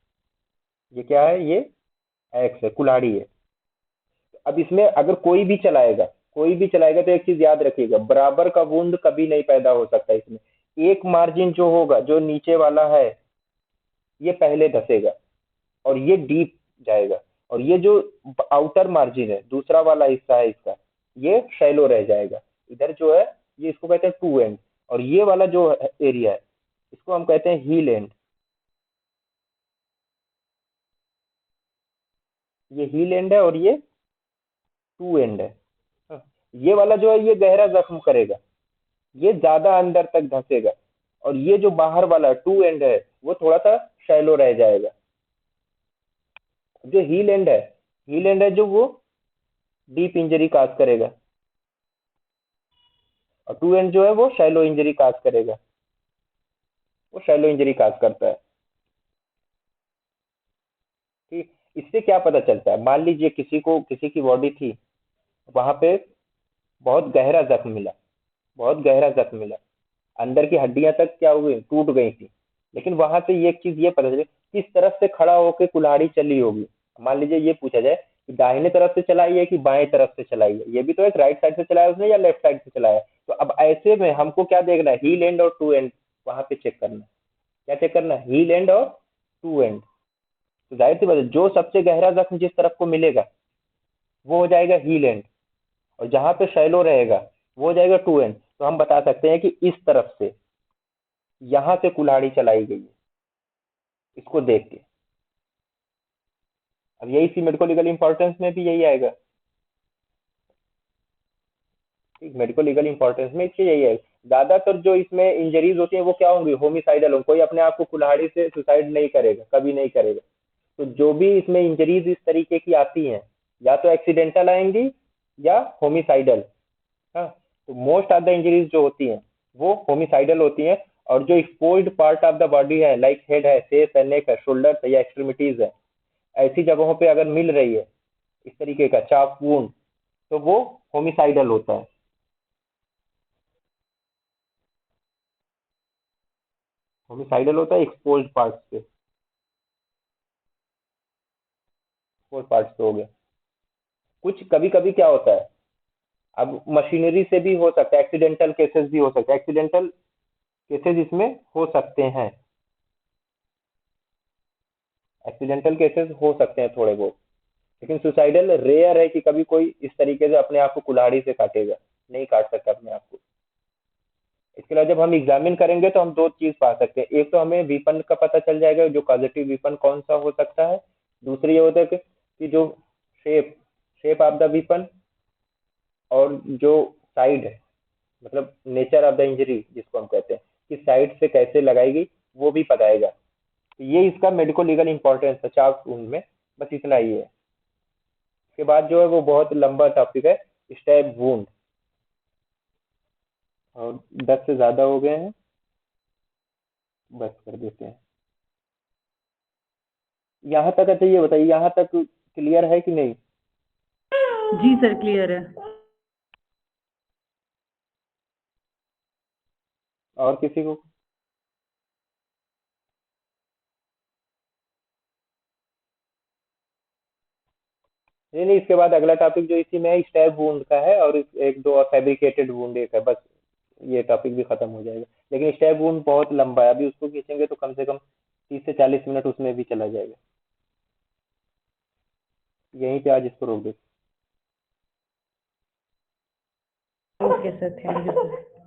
ये क्या है, ये एक्स है, कुल्हाड़ी है। अब इसमें अगर कोई भी चलाएगा तो एक चीज याद रखिएगा, बराबर का वुंड कभी नहीं पैदा हो सकता इसमें। एक मार्जिन जो होगा, जो नीचे वाला है, ये पहले धसेगा और ये डीप जाएगा, और ये जो आउटर मार्जिन है, दूसरा वाला हिस्सा है इसका, ये शैलो रह जाएगा। इधर जो है ये इसको कहते हैं टू एंड, और ये वाला जो एरिया है इसको हम कहते हैं हील एंड। ये हील एंड है और ये टू एंड है। हाँ, ये वाला जो है ये गहरा जख्म करेगा, ये ज्यादा अंदर तक धंसेगा, और ये जो बाहर वाला टू एंड है वो थोड़ा सा शैलो रह जाएगा। जो हील एंड है जो वो डीप इंजरी काज करेगा, और टू एंड जो है वो शैलो इंजरी काज करेगा, वो शैलो इंजरी काज करता है। ठीक, इससे क्या पता चलता है, मान लीजिए किसी को, किसी की बॉडी थी, वहां पे बहुत गहरा जख्म मिला, बहुत गहरा जख्म मिला, अंदर की हड्डियां तक क्या हुई, टूट गई थी, लेकिन वहां से ये चीज ये पता चली किस तरफ से खड़ा होकर कुल्हाड़ी चली होगी। मान लीजिए ये पूछा जाए कि दाहिने तरफ से चलाई है कि बाएं तरफ से चलाई है, ये भी तो एक राइट साइड से चलाया उसने या लेफ्ट साइड से चलाया। तो अब ऐसे में हमको क्या देखना है, हील एंड और टू एंड, वहां पे चेक करना है। क्या चेक करना है? हील एंड और टू एंड। तो जाहिर सी बात है जो सबसे गहरा जख्म जिस तरफ को मिलेगा वो हो जाएगा हील एंड, और जहां पे शैलो रहेगा वो हो जाएगा टू एंड। तो हम बता सकते हैं कि इस तरफ से, यहां से कुल्हाड़ी चलाई गई है, इसको देख के। अब यही सी मेडिको लीगल इंपॉर्टेंस में भी यही आएगा। ठीक, मेडिको लीगल इंपॉर्टेंस में इससे यही है। ज्यादातर जो इसमें इंजरीज होती है वो क्या होंगी, होमिसाइडल होंगी। कोई अपने आप को कुल्हाड़ी से सुसाइड नहीं करेगा, कभी नहीं करेगा। तो जो भी इसमें इंजरीज इस तरीके की आती हैं, या तो एक्सीडेंटल आएंगी या होमिसाइडल। हाँ, तो मोस्ट ऑफ द इंजरीज जो होती हैं वो होमिसाइडल होती हैं। और जो exposed part of the body है, लाइक हेड है, फेस है, नेक है, शोल्डर है, या एक्सट्रीमिटीज है, ऐसी जगहों पे अगर मिल रही है इस तरीके का चाप वुंड, तो वो होमिसाइडल होता है। होमिसाइडल होता है एक्सपोज्ड पार्ट पे, एक्सपोज्ड पार्ट पे हो गया। कुछ कभी कभी क्या होता है, अब मशीनरी से भी हो सकता है, एक्सीडेंटल केसेस भी हो सकते हैं, एक्सीडेंटल केसेस इसमें हो सकते हैं, एक्सीडेंटल केसेस हो सकते हैं थोड़े बहुत। लेकिन सुसाइडल रेयर है कि कभी कोई इस तरीके से अपने आप को कुल्हाड़ी से काटेगा, नहीं काट सकता अपने आप को। इसके अलावा जब हम एग्जामिन करेंगे तो हम दो चीज पा सकते हैं, एक तो हमें वीपन का पता चल जाएगा, जो पॉजिटिव वीपन कौन सा हो सकता है। दूसरी ये होता है कि जो shape shape of the weapon, और जो साइड है, मतलब नेचर ऑफ द इंजरी जिसको हम कहते हैं कि साइड से कैसे लगाएगी वो भी बताएगा। तो ये इसका मेडिको लीगल इंपॉर्टेंस है चाक वुंड में, बस इतना ही है। उसके बाद जो है वो बहुत लंबा टॉपिक है, स्टैब वुंड। और 10 से ज्यादा हो गए हैं, बस कर देते हैं यहाँ तक। अच्छा ये बताइए यहाँ तक क्लियर है कि नहीं? जी सर, क्लियर है। और किसी को? नहीं नहीं, इसके बाद अगला टॉपिक जो इसी में है स्टैब वुंड का है, और एक दो और फैब्रिकेटेड वुंड एक है, बस ये टॉपिक भी खत्म हो जाएगा। लेकिन स्टैब वुंड बहुत लंबा है, अभी उसको खींचेंगे तो कम से कम 30 से 40 मिनट उसमें भी चला जाएगा। यहीं पे आज इसको रोक देते हैं। Okay sir, thank you sir.